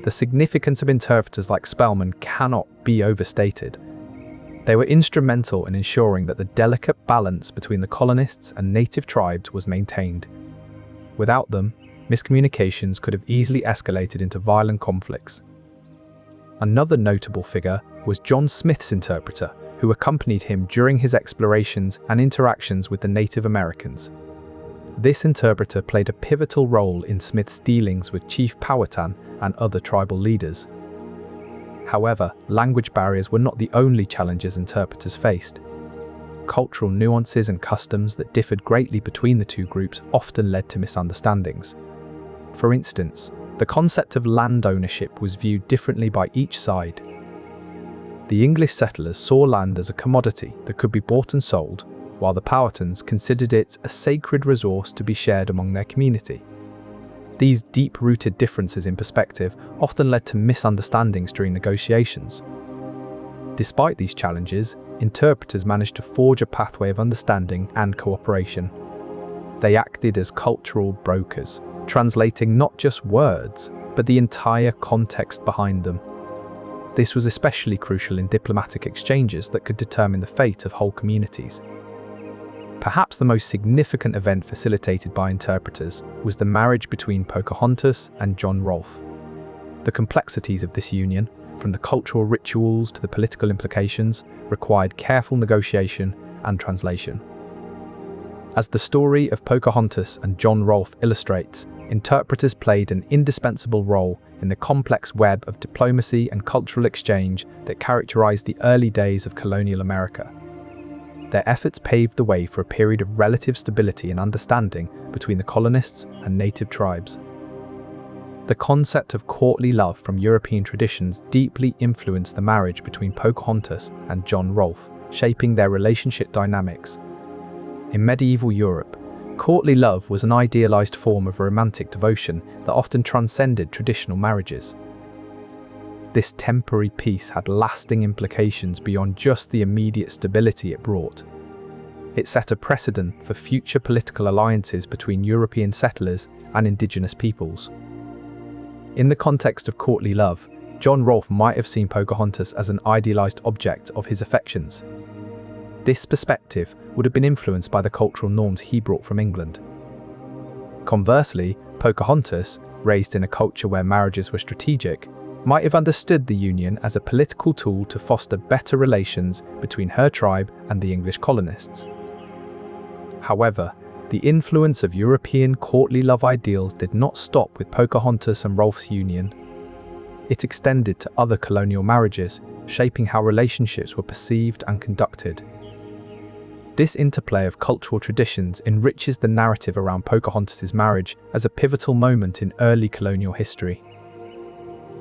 The significance of interpreters like Spellman cannot be overstated. They were instrumental in ensuring that the delicate balance between the colonists and native tribes was maintained. Without them, miscommunications could have easily escalated into violent conflicts. Another notable figure was John Smith's interpreter, who accompanied him during his explorations and interactions with the Native Americans. This interpreter played a pivotal role in Smith's dealings with Chief Powhatan and other tribal leaders. However, language barriers were not the only challenges interpreters faced. Cultural nuances and customs that differed greatly between the two groups often led to misunderstandings. For instance, the concept of land ownership was viewed differently by each side. The English settlers saw land as a commodity that could be bought and sold, while the Powhatans considered it a sacred resource to be shared among their community. These deep-rooted differences in perspective often led to misunderstandings during negotiations. Despite these challenges, interpreters managed to forge a pathway of understanding and cooperation. They acted as cultural brokers, translating not just words, but the entire context behind them. This was especially crucial in diplomatic exchanges that could determine the fate of whole communities. Perhaps the most significant event facilitated by interpreters was the marriage between Pocahontas and John Rolfe. The complexities of this union, from the cultural rituals to the political implications, required careful negotiation and translation. As the story of Pocahontas and John Rolfe illustrates, interpreters played an indispensable role in the complex web of diplomacy and cultural exchange that characterized the early days of colonial America. Their efforts paved the way for a period of relative stability and understanding between the colonists and native tribes. The concept of courtly love from European traditions deeply influenced the marriage between Pocahontas and John Rolfe, shaping their relationship dynamics. In medieval Europe, courtly love was an idealized form of romantic devotion that often transcended traditional marriages. This temporary peace had lasting implications beyond just the immediate stability it brought. It set a precedent for future political alliances between European settlers and indigenous peoples. In the context of courtly love, John Rolfe might have seen Pocahontas as an idealized object of his affections. This perspective would have been influenced by the cultural norms he brought from England. Conversely, Pocahontas, raised in a culture where marriages were strategic, might have understood the union as a political tool to foster better relations between her tribe and the English colonists. However, the influence of European courtly love ideals did not stop with Pocahontas and Rolfe's union. It extended to other colonial marriages, shaping how relationships were perceived and conducted. This interplay of cultural traditions enriches the narrative around Pocahontas' marriage as a pivotal moment in early colonial history.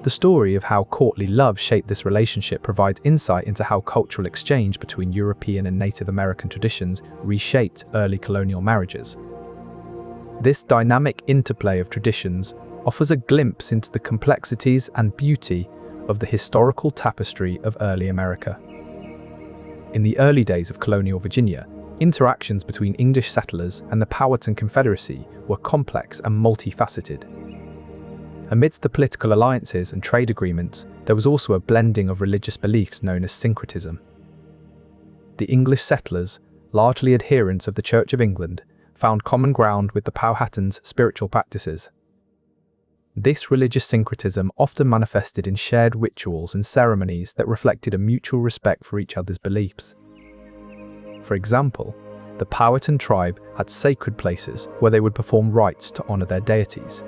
The story of how courtly love shaped this relationship provides insight into how cultural exchange between European and Native American traditions reshaped early colonial marriages. This dynamic interplay of traditions offers a glimpse into the complexities and beauty of the historical tapestry of early America. In the early days of colonial Virginia, interactions between English settlers and the Powhatan Confederacy were complex and multifaceted. Amidst the political alliances and trade agreements, there was also a blending of religious beliefs known as syncretism. The English settlers, largely adherents of the Church of England, found common ground with the Powhatans' spiritual practices. This religious syncretism often manifested in shared rituals and ceremonies that reflected a mutual respect for each other's beliefs. For example, the Powhatan tribe had sacred places where they would perform rites to honor their deities.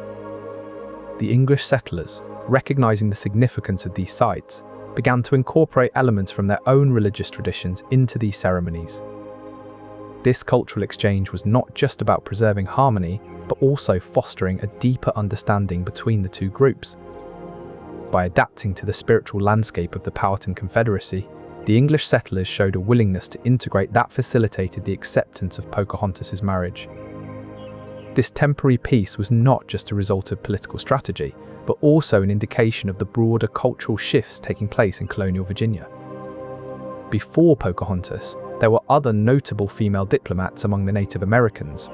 The English settlers, recognizing the significance of these sites, began to incorporate elements from their own religious traditions into these ceremonies. This cultural exchange was not just about preserving harmony, but also fostering a deeper understanding between the two groups. By adapting to the spiritual landscape of the Powhatan Confederacy, the English settlers showed a willingness to integrate that facilitated the acceptance of Pocahontas' marriage. This temporary peace was not just a result of political strategy, but also an indication of the broader cultural shifts taking place in colonial Virginia. Before Pocahontas, there were other notable female diplomats among the Native Americans.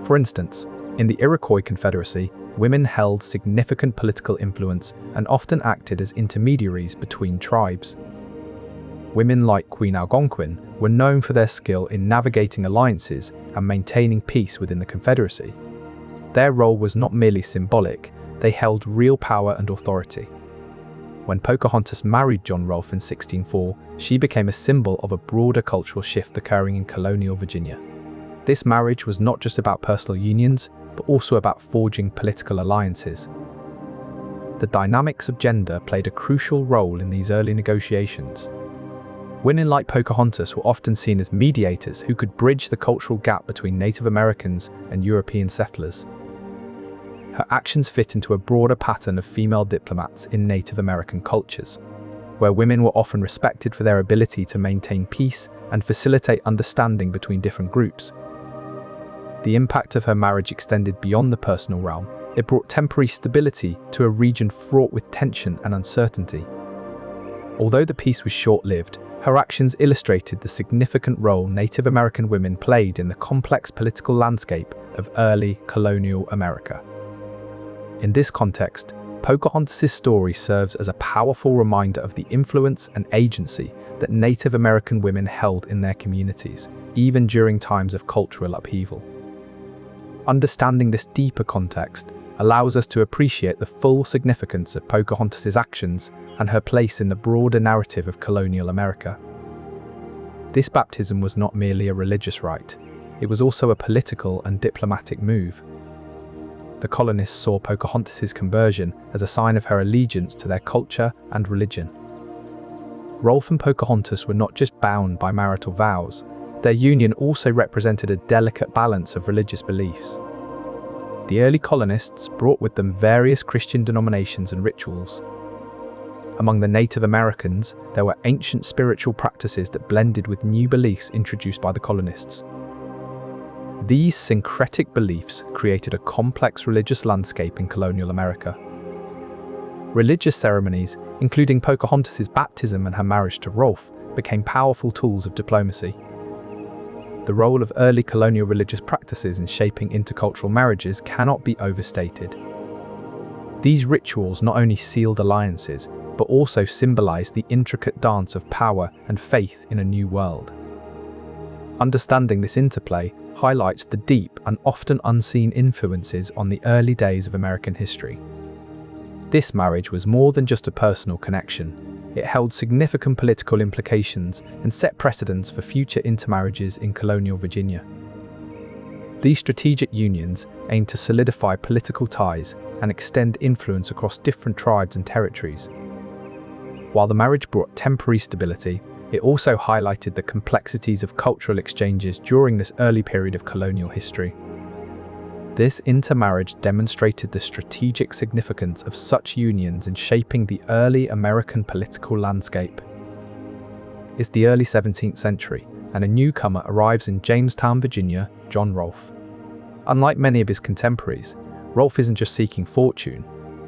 For instance, in the Iroquois Confederacy, women held significant political influence and often acted as intermediaries between tribes. Women like Queen Algonquin were known for their skill in navigating alliances and maintaining peace within the Confederacy. Their role was not merely symbolic, they held real power and authority. When Pocahontas married John Rolfe in 1604, she became a symbol of a broader cultural shift occurring in colonial Virginia. This marriage was not just about personal unions, but also about forging political alliances. The dynamics of gender played a crucial role in these early negotiations. Women like Pocahontas were often seen as mediators who could bridge the cultural gap between Native Americans and European settlers. Her actions fit into a broader pattern of female diplomats in Native American cultures, where women were often respected for their ability to maintain peace and facilitate understanding between different groups. The impact of her marriage extended beyond the personal realm. It brought temporary stability to a region fraught with tension and uncertainty. Although the peace was short-lived, her actions illustrated the significant role Native American women played in the complex political landscape of early colonial America. In this context, Pocahontas' story serves as a powerful reminder of the influence and agency that Native American women held in their communities, even during times of cultural upheaval. Understanding this deeper context allows us to appreciate the full significance of Pocahontas' actions and her place in the broader narrative of colonial America. This baptism was not merely a religious rite, it was also a political and diplomatic move. The colonists saw Pocahontas' conversion as a sign of her allegiance to their culture and religion. Rolfe and Pocahontas were not just bound by marital vows, their union also represented a delicate balance of religious beliefs. The early colonists brought with them various Christian denominations and rituals. Among the Native Americans, there were ancient spiritual practices that blended with new beliefs introduced by the colonists. These syncretic beliefs created a complex religious landscape in colonial America. Religious ceremonies, including Pocahontas' baptism and her marriage to Rolfe, became powerful tools of diplomacy. The role of early colonial religious practices in shaping intercultural marriages cannot be overstated. These rituals not only sealed alliances, but also symbolized the intricate dance of power and faith in a new world. Understanding this interplay highlights the deep and often unseen influences on the early days of American history. This marriage was more than just a personal connection. It held significant political implications and set precedents for future intermarriages in colonial Virginia. These strategic unions aimed to solidify political ties and extend influence across different tribes and territories. While the marriage brought temporary stability, it also highlighted the complexities of cultural exchanges during this early period of colonial history. This intermarriage demonstrated the strategic significance of such unions in shaping the early American political landscape. It's the early 17th century, and a newcomer arrives in Jamestown, Virginia, John Rolfe. Unlike many of his contemporaries, Rolfe isn't just seeking fortune,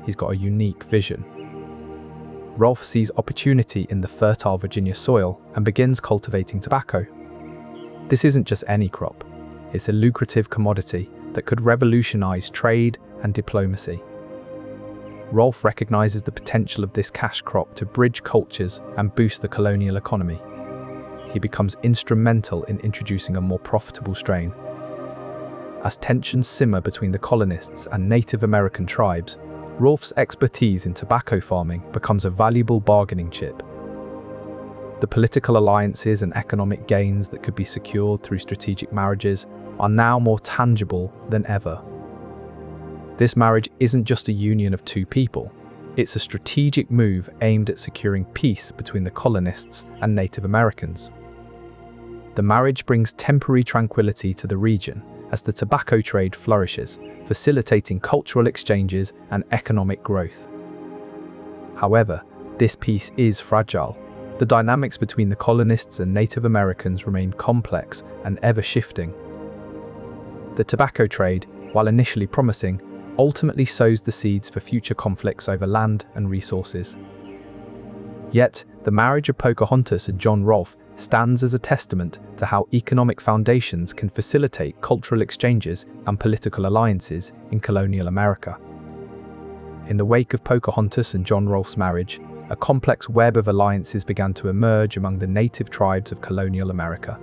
he's got a unique vision. Rolfe sees opportunity in the fertile Virginia soil and begins cultivating tobacco. This isn't just any crop, it's a lucrative commodity that could revolutionize trade and diplomacy. Rolfe recognizes the potential of this cash crop to bridge cultures and boost the colonial economy. He becomes instrumental in introducing a more profitable strain. As tensions simmer between the colonists and Native American tribes, Rolfe's expertise in tobacco farming becomes a valuable bargaining chip. The political alliances and economic gains that could be secured through strategic marriages are now more tangible than ever. This marriage isn't just a union of two people, it's a strategic move aimed at securing peace between the colonists and Native Americans. The marriage brings temporary tranquility to the region as the tobacco trade flourishes, facilitating cultural exchanges and economic growth. However, this peace is fragile. The dynamics between the colonists and Native Americans remain complex and ever-shifting. The tobacco trade, while initially promising, ultimately sows the seeds for future conflicts over land and resources. Yet, the marriage of Pocahontas and John Rolfe stands as a testament to how economic foundations can facilitate cultural exchanges and political alliances in colonial America. In the wake of Pocahontas and John Rolfe's marriage, a complex web of alliances began to emerge among the native tribes of colonial America.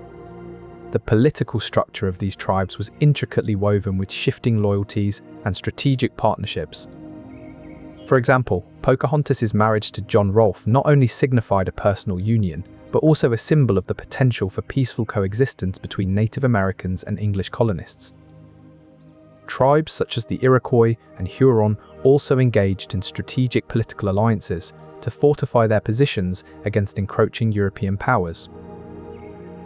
The political structure of these tribes was intricately woven with shifting loyalties and strategic partnerships. For example, Pocahontas' marriage to John Rolfe not only signified a personal union, but also a symbol of the potential for peaceful coexistence between Native Americans and English colonists. Tribes such as the Iroquois and Huron also engaged in strategic political alliances to fortify their positions against encroaching European powers.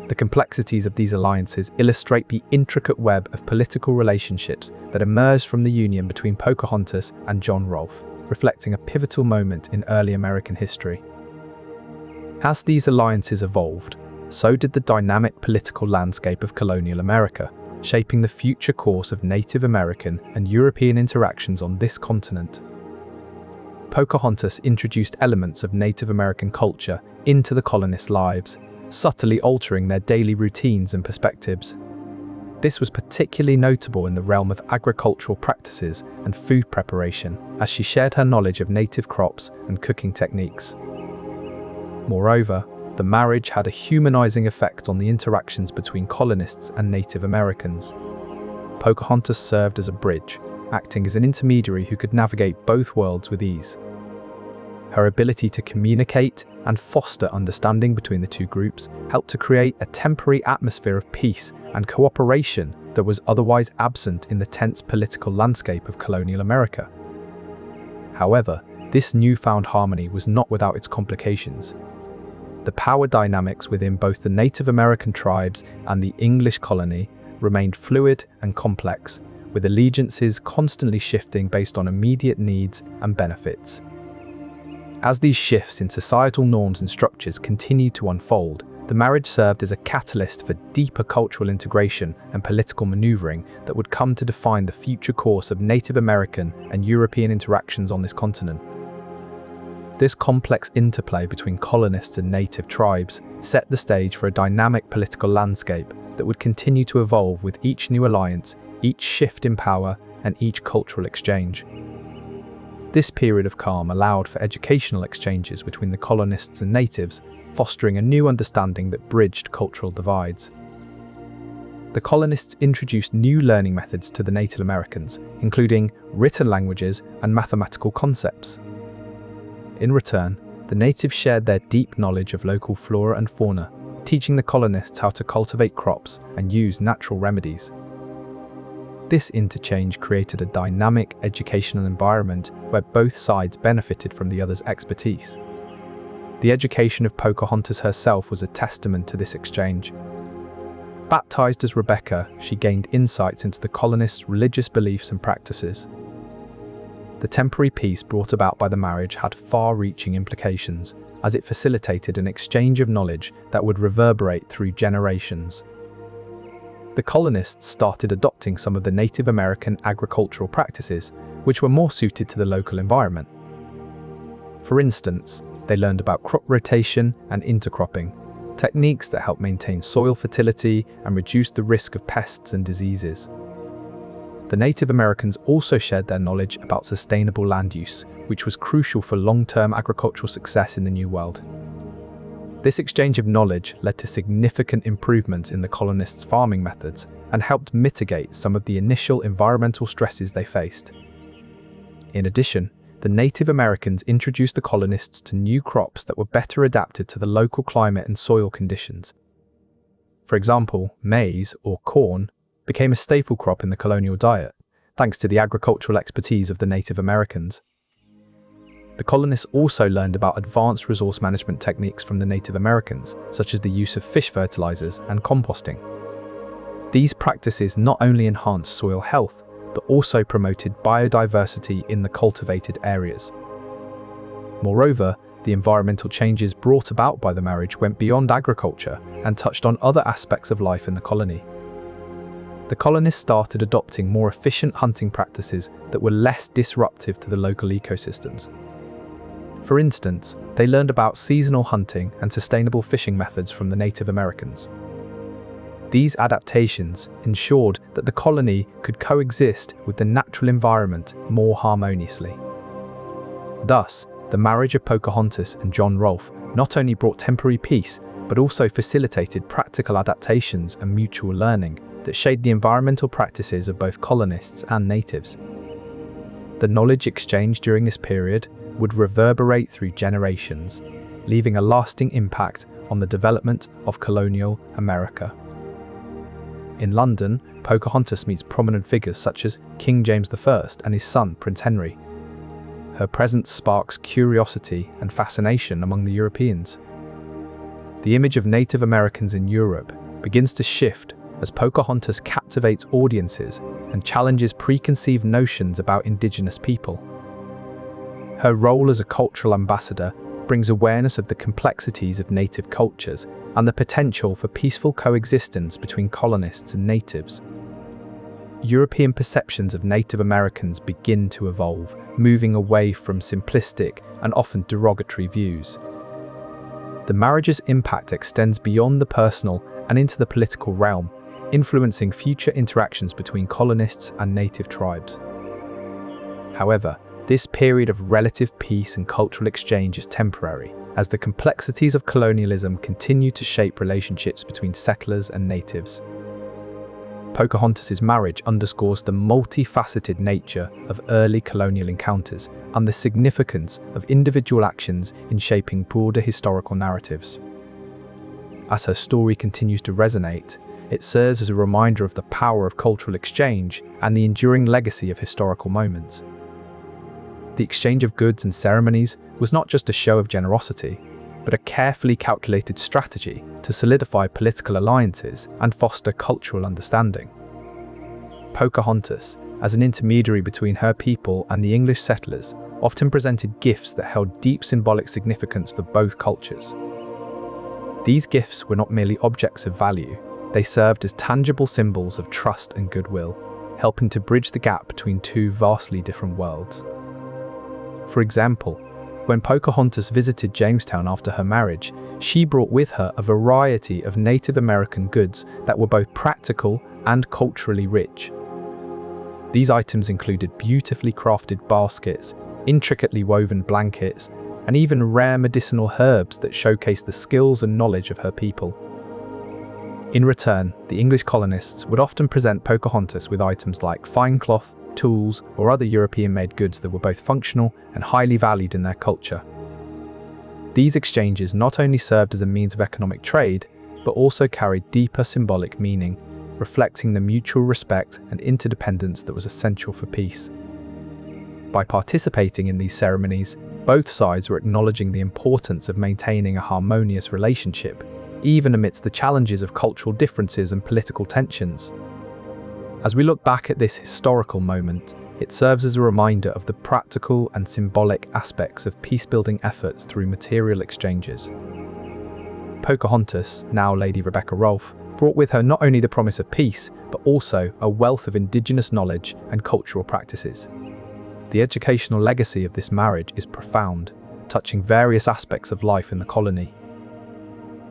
The complexities of these alliances illustrate the intricate web of political relationships that emerged from the union between Pocahontas and John Rolfe, reflecting a pivotal moment in early American history. As these alliances evolved, so did the dynamic political landscape of colonial America, shaping the future course of Native American and European interactions on this continent. Pocahontas introduced elements of Native American culture into the colonists' lives, subtly altering their daily routines and perspectives. This was particularly notable in the realm of agricultural practices and food preparation, as she shared her knowledge of native crops and cooking techniques. Moreover, the marriage had a humanizing effect on the interactions between colonists and Native Americans. Pocahontas served as a bridge, acting as an intermediary who could navigate both worlds with ease. Her ability to communicate and foster understanding between the two groups helped to create a temporary atmosphere of peace and cooperation that was otherwise absent in the tense political landscape of colonial America. However, this newfound harmony was not without its complications. The power dynamics within both the Native American tribes and the English colony remained fluid and complex, with allegiances constantly shifting based on immediate needs and benefits. As these shifts in societal norms and structures continued to unfold, the marriage served as a catalyst for deeper cultural integration and political maneuvering that would come to define the future course of Native American and European interactions on this continent. This complex interplay between colonists and native tribes set the stage for a dynamic political landscape that would continue to evolve with each new alliance, each shift in power, and each cultural exchange. This period of calm allowed for educational exchanges between the colonists and natives, fostering a new understanding that bridged cultural divides. The colonists introduced new learning methods to the Native Americans, including written languages and mathematical concepts. In return, the natives shared their deep knowledge of local flora and fauna, teaching the colonists how to cultivate crops and use natural remedies. This interchange created a dynamic educational environment where both sides benefited from the other's expertise. The education of Pocahontas herself was a testament to this exchange. Baptized as Rebecca, she gained insights into the colonists' religious beliefs and practices. The temporary peace brought about by the marriage had far-reaching implications, as it facilitated an exchange of knowledge that would reverberate through generations. The colonists started adopting some of the Native American agricultural practices, which were more suited to the local environment. For instance, they learned about crop rotation and intercropping, techniques that help maintain soil fertility and reduce the risk of pests and diseases. The Native Americans also shared their knowledge about sustainable land use, which was crucial for long-term agricultural success in the New World. This exchange of knowledge led to significant improvements in the colonists' farming methods and helped mitigate some of the initial environmental stresses they faced. In addition, the Native Americans introduced the colonists to new crops that were better adapted to the local climate and soil conditions. For example, maize, or corn, became a staple crop in the colonial diet, thanks to the agricultural expertise of the Native Americans. The colonists also learned about advanced resource management techniques from the Native Americans, such as the use of fish fertilizers and composting. These practices not only enhanced soil health, but also promoted biodiversity in the cultivated areas. Moreover, the environmental changes brought about by the marriage went beyond agriculture and touched on other aspects of life in the colony. The colonists started adopting more efficient hunting practices that were less disruptive to the local ecosystems. For instance, they learned about seasonal hunting and sustainable fishing methods from the Native Americans. These adaptations ensured that the colony could coexist with the natural environment more harmoniously. Thus, the marriage of Pocahontas and John Rolfe not only brought temporary peace, but also facilitated practical adaptations and mutual learning that shaped the environmental practices of both colonists and natives. The knowledge exchanged during this period would reverberate through generations, leaving a lasting impact on the development of colonial America. In London, Pocahontas meets prominent figures such as King James I and his son, Prince Henry. Her presence sparks curiosity and fascination among the Europeans. The image of Native Americans in Europe begins to shift as Pocahontas captivates audiences and challenges preconceived notions about Indigenous people. Her role as a cultural ambassador brings awareness of the complexities of native cultures and the potential for peaceful coexistence between colonists and natives. European perceptions of Native Americans begin to evolve, moving away from simplistic and often derogatory views. The marriage's impact extends beyond the personal and into the political realm, influencing future interactions between colonists and native tribes. However, this period of relative peace and cultural exchange is temporary, as the complexities of colonialism continue to shape relationships between settlers and natives. Pocahontas' marriage underscores the multifaceted nature of early colonial encounters and the significance of individual actions in shaping broader historical narratives. As her story continues to resonate, it serves as a reminder of the power of cultural exchange and the enduring legacy of historical moments. The exchange of goods and ceremonies was not just a show of generosity, but a carefully calculated strategy to solidify political alliances and foster cultural understanding. Pocahontas, as an intermediary between her people and the English settlers, often presented gifts that held deep symbolic significance for both cultures. These gifts were not merely objects of value, they served as tangible symbols of trust and goodwill, helping to bridge the gap between two vastly different worlds. For example, when Pocahontas visited Jamestown after her marriage, she brought with her a variety of Native American goods that were both practical and culturally rich. These items included beautifully crafted baskets, intricately woven blankets, and even rare medicinal herbs that showcased the skills and knowledge of her people. In return, the English colonists would often present Pocahontas with items like fine cloth, tools, or other European-made goods that were both functional and highly valued in their culture. These exchanges not only served as a means of economic trade, but also carried deeper symbolic meaning, reflecting the mutual respect and interdependence that was essential for peace. By participating in these ceremonies, both sides were acknowledging the importance of maintaining a harmonious relationship, even amidst the challenges of cultural differences and political tensions. As we look back at this historical moment, it serves as a reminder of the practical and symbolic aspects of peace-building efforts through material exchanges. Pocahontas, now Lady Rebecca Rolfe, brought with her not only the promise of peace, but also a wealth of Indigenous knowledge and cultural practices. The educational legacy of this marriage is profound, touching various aspects of life in the colony.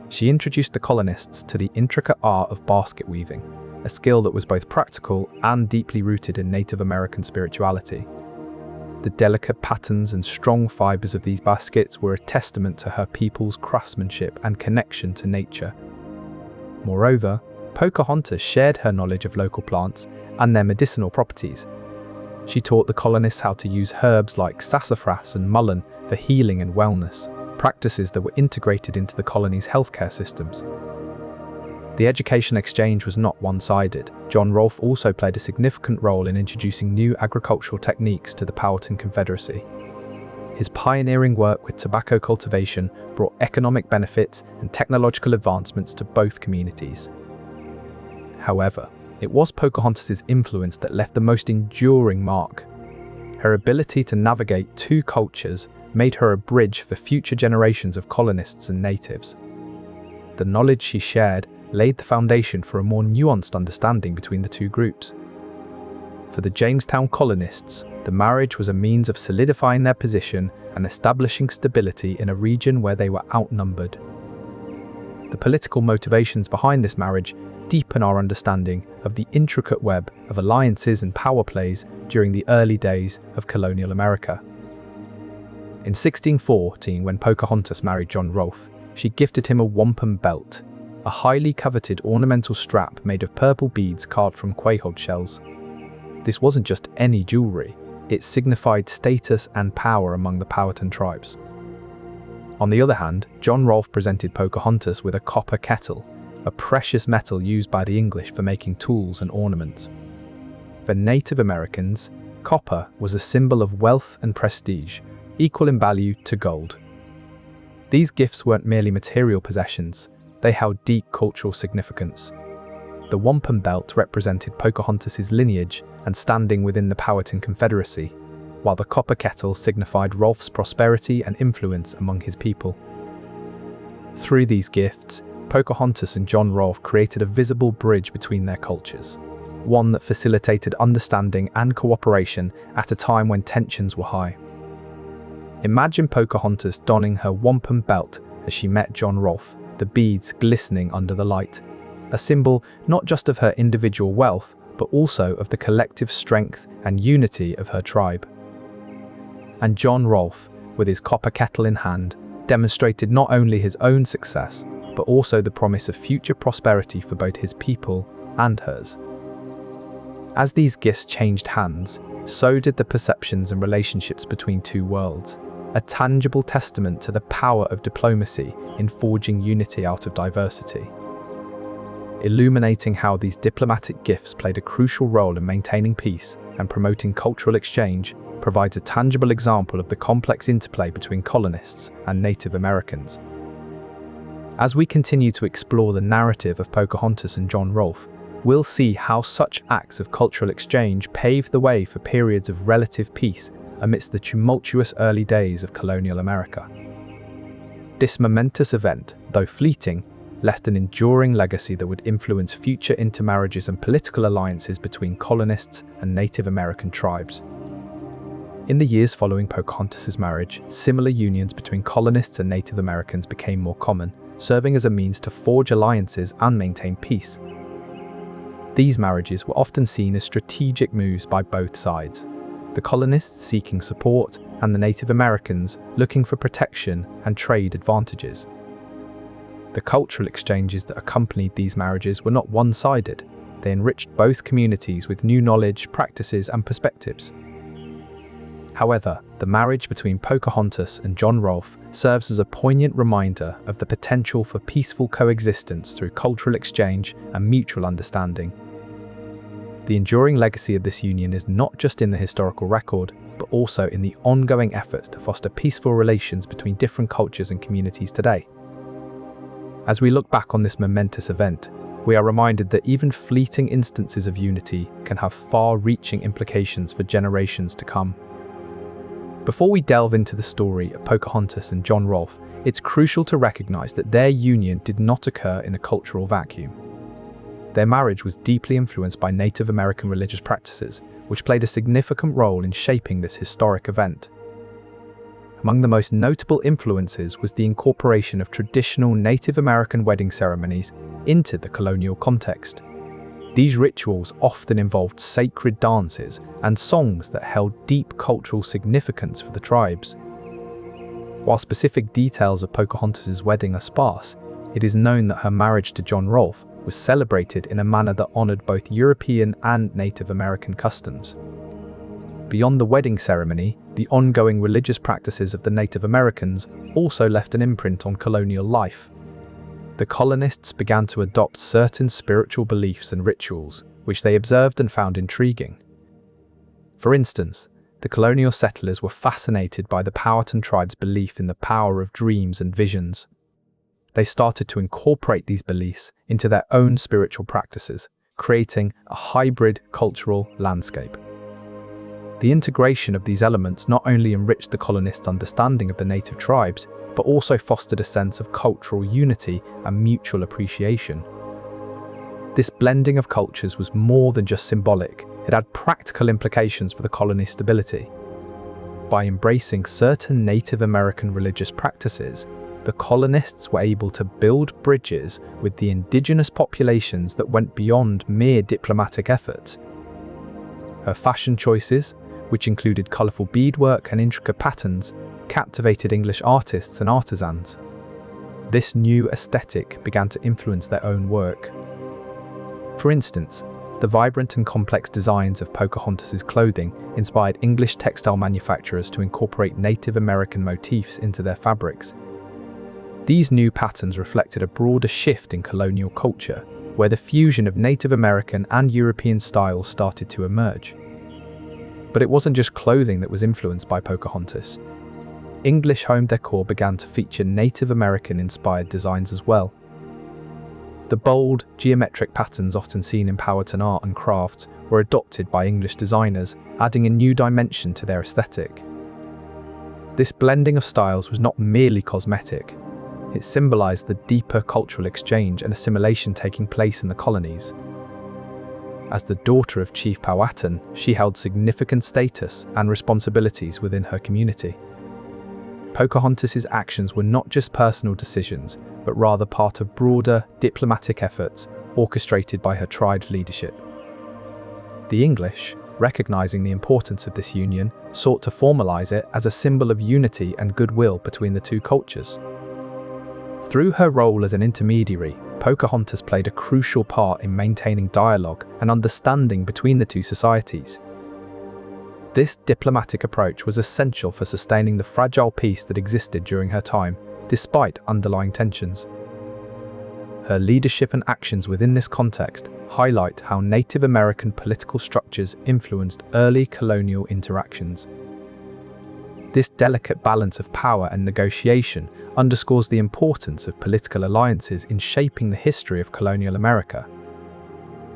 She introduced the colonists to the intricate art of basket weaving, a skill that was both practical and deeply rooted in Native American spirituality. The delicate patterns and strong fibers of these baskets were a testament to her people's craftsmanship and connection to nature. Moreover, Pocahontas shared her knowledge of local plants and their medicinal properties. She taught the colonists how to use herbs like sassafras and mullein for healing and wellness, practices that were integrated into the colony's healthcare systems. The education exchange was not one-sided. John Rolfe also played a significant role in introducing new agricultural techniques to the Powhatan Confederacy. His pioneering work with tobacco cultivation brought economic benefits and technological advancements to both communities. However, it was Pocahontas' influence that left the most enduring mark. Her ability to navigate two cultures made her a bridge for future generations of colonists and natives. The knowledge she shared laid the foundation for a more nuanced understanding between the two groups. For the Jamestown colonists, the marriage was a means of solidifying their position and establishing stability in a region where they were outnumbered. The political motivations behind this marriage deepen our understanding of the intricate web of alliances and power plays during the early days of colonial America. In 1614, when Pocahontas married John Rolfe, she gifted him a wampum belt, a highly coveted ornamental strap made of purple beads carved from quail shells. This wasn't just any jewelry, it signified status and power among the Powhatan tribes. On the other hand, John Rolfe presented Pocahontas with a copper kettle, a precious metal used by the English for making tools and ornaments. For Native Americans, copper was a symbol of wealth and prestige, equal in value to gold. These gifts weren't merely material possessions, they held deep cultural significance. The wampum belt represented Pocahontas' lineage and standing within the Powhatan Confederacy, while the copper kettle signified Rolfe's prosperity and influence among his people. Through these gifts, Pocahontas and John Rolfe created a visible bridge between their cultures, one that facilitated understanding and cooperation at a time when tensions were high. Imagine Pocahontas donning her wampum belt as she met John Rolfe, the beads glistening under the light, a symbol not just of her individual wealth, but also of the collective strength and unity of her tribe. And John Rolfe, with his copper kettle in hand, demonstrated not only his own success, but also the promise of future prosperity for both his people and hers. As these gifts changed hands, so did the perceptions and relationships between two worlds, a tangible testament to the power of diplomacy in forging unity out of diversity. Illuminating how these diplomatic gifts played a crucial role in maintaining peace and promoting cultural exchange provides a tangible example of the complex interplay between colonists and Native Americans. As we continue to explore the narrative of Pocahontas and John Rolfe, we'll see how such acts of cultural exchange paved the way for periods of relative peace amidst the tumultuous early days of colonial America. This momentous event, though fleeting, left an enduring legacy that would influence future intermarriages and political alliances between colonists and Native American tribes. In the years following Pocahontas' marriage, similar unions between colonists and Native Americans became more common, serving as a means to forge alliances and maintain peace. These marriages were often seen as strategic moves by both sides, the colonists seeking support and the Native Americans looking for protection and trade advantages. The cultural exchanges that accompanied these marriages were not one-sided. They enriched both communities with new knowledge, practices, and perspectives. However, the marriage between Pocahontas and John Rolfe serves as a poignant reminder of the potential for peaceful coexistence through cultural exchange and mutual understanding. The enduring legacy of this union is not just in the historical record, but also in the ongoing efforts to foster peaceful relations between different cultures and communities today. As we look back on this momentous event, we are reminded that even fleeting instances of unity can have far-reaching implications for generations to come. Before we delve into the story of Pocahontas and John Rolfe, it's crucial to recognize that their union did not occur in a cultural vacuum. Their marriage was deeply influenced by Native American religious practices, which played a significant role in shaping this historic event. Among the most notable influences was the incorporation of traditional Native American wedding ceremonies into the colonial context. These rituals often involved sacred dances and songs that held deep cultural significance for the tribes. While specific details of Pocahontas' wedding are sparse, it is known that her marriage to John Rolfe was celebrated in a manner that honored both European and Native American customs. Beyond the wedding ceremony, the ongoing religious practices of the Native Americans also left an imprint on colonial life. The colonists began to adopt certain spiritual beliefs and rituals, which they observed and found intriguing. For instance, the colonial settlers were fascinated by the Powhatan tribe's belief in the power of dreams and visions. They started to incorporate these beliefs into their own spiritual practices, creating a hybrid cultural landscape. The integration of these elements not only enriched the colonists' understanding of the native tribes, but also fostered a sense of cultural unity and mutual appreciation. This blending of cultures was more than just symbolic, it had practical implications for the colony's stability. By embracing certain Native American religious practices, the colonists were able to build bridges with the indigenous populations that went beyond mere diplomatic efforts. Her fashion choices, which included colourful beadwork and intricate patterns, captivated English artists and artisans. This new aesthetic began to influence their own work. For instance, the vibrant and complex designs of Pocahontas' clothing inspired English textile manufacturers to incorporate Native American motifs into their fabrics. These new patterns reflected a broader shift in colonial culture, where the fusion of Native American and European styles started to emerge. But it wasn't just clothing that was influenced by Pocahontas. English home decor began to feature Native American-inspired designs as well. The bold, geometric patterns often seen in Powhatan art and crafts were adopted by English designers, adding a new dimension to their aesthetic. This blending of styles was not merely cosmetic. It symbolized the deeper cultural exchange and assimilation taking place in the colonies. As the daughter of Chief Powhatan, she held significant status and responsibilities within her community. Pocahontas' actions were not just personal decisions, but rather part of broader diplomatic efforts orchestrated by her tribe's leadership. The English, recognizing the importance of this union, sought to formalize it as a symbol of unity and goodwill between the two cultures. Through her role as an intermediary, Pocahontas played a crucial part in maintaining dialogue and understanding between the two societies. This diplomatic approach was essential for sustaining the fragile peace that existed during her time, despite underlying tensions. Her leadership and actions within this context highlight how Native American political structures influenced early colonial interactions. This delicate balance of power and negotiation underscores the importance of political alliances in shaping the history of colonial America.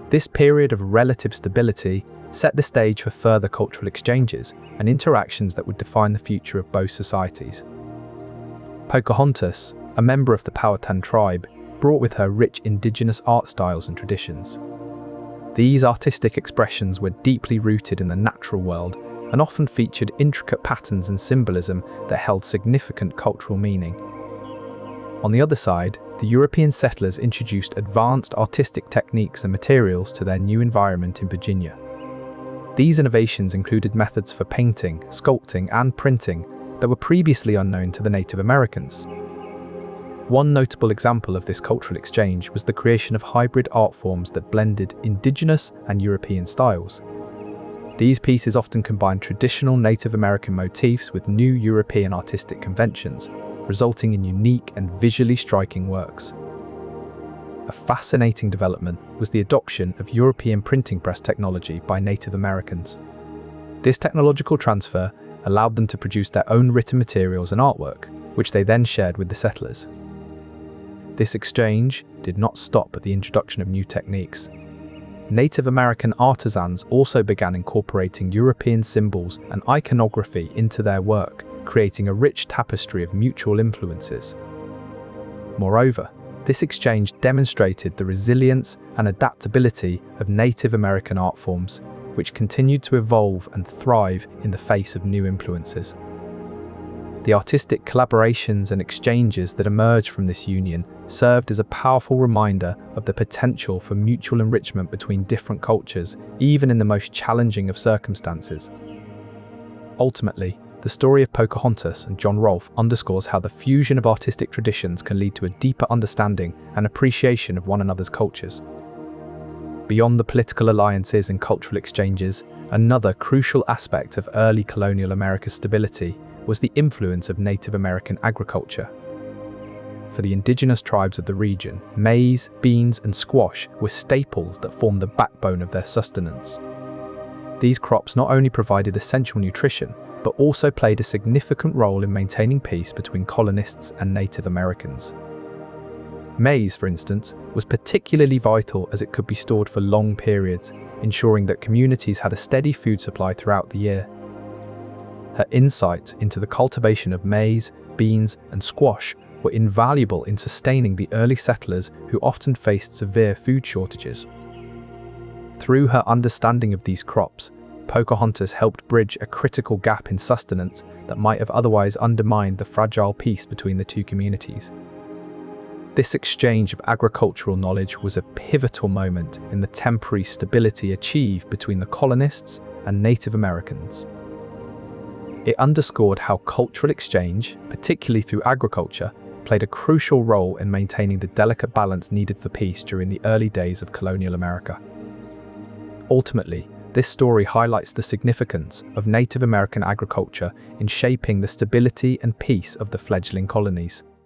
This period of relative stability set the stage for further cultural exchanges and interactions that would define the future of both societies. Pocahontas, a member of the Powhatan tribe, brought with her rich indigenous art styles and traditions. These artistic expressions were deeply rooted in the natural world and often featured intricate patterns and symbolism that held significant cultural meaning. On the other side, the European settlers introduced advanced artistic techniques and materials to their new environment in Virginia. These innovations included methods for painting, sculpting, and printing that were previously unknown to the Native Americans. One notable example of this cultural exchange was the creation of hybrid art forms that blended indigenous and European styles. These pieces often combined traditional Native American motifs with new European artistic conventions, resulting in unique and visually striking works. A fascinating development was the adoption of European printing press technology by Native Americans. This technological transfer allowed them to produce their own written materials and artwork, which they then shared with the settlers. This exchange did not stop at the introduction of new techniques. Native American artisans also began incorporating European symbols and iconography into their work, creating a rich tapestry of mutual influences. Moreover, this exchange demonstrated the resilience and adaptability of Native American art forms, which continued to evolve and thrive in the face of new influences. The artistic collaborations and exchanges that emerged from this union served as a powerful reminder of the potential for mutual enrichment between different cultures, even in the most challenging of circumstances. Ultimately, the story of Pocahontas and John Rolfe underscores how the fusion of artistic traditions can lead to a deeper understanding and appreciation of one another's cultures. Beyond the political alliances and cultural exchanges, another crucial aspect of early colonial America's stability was the influence of Native American agriculture. For the indigenous tribes of the region, maize, beans, and squash were staples that formed the backbone of their sustenance. These crops not only provided essential nutrition, but also played a significant role in maintaining peace between colonists and Native Americans. Maize, for instance, was particularly vital as it could be stored for long periods, ensuring that communities had a steady food supply throughout the year. Her insights into the cultivation of maize, beans, and squash were invaluable in sustaining the early settlers who often faced severe food shortages. Through her understanding of these crops, Pocahontas helped bridge a critical gap in sustenance that might have otherwise undermined the fragile peace between the two communities. This exchange of agricultural knowledge was a pivotal moment in the temporary stability achieved between the colonists and Native Americans. It underscored how cultural exchange, particularly through agriculture, played a crucial role in maintaining the delicate balance needed for peace during the early days of colonial America. Ultimately, this story highlights the significance of Native American agriculture in shaping the stability and peace of the fledgling colonies.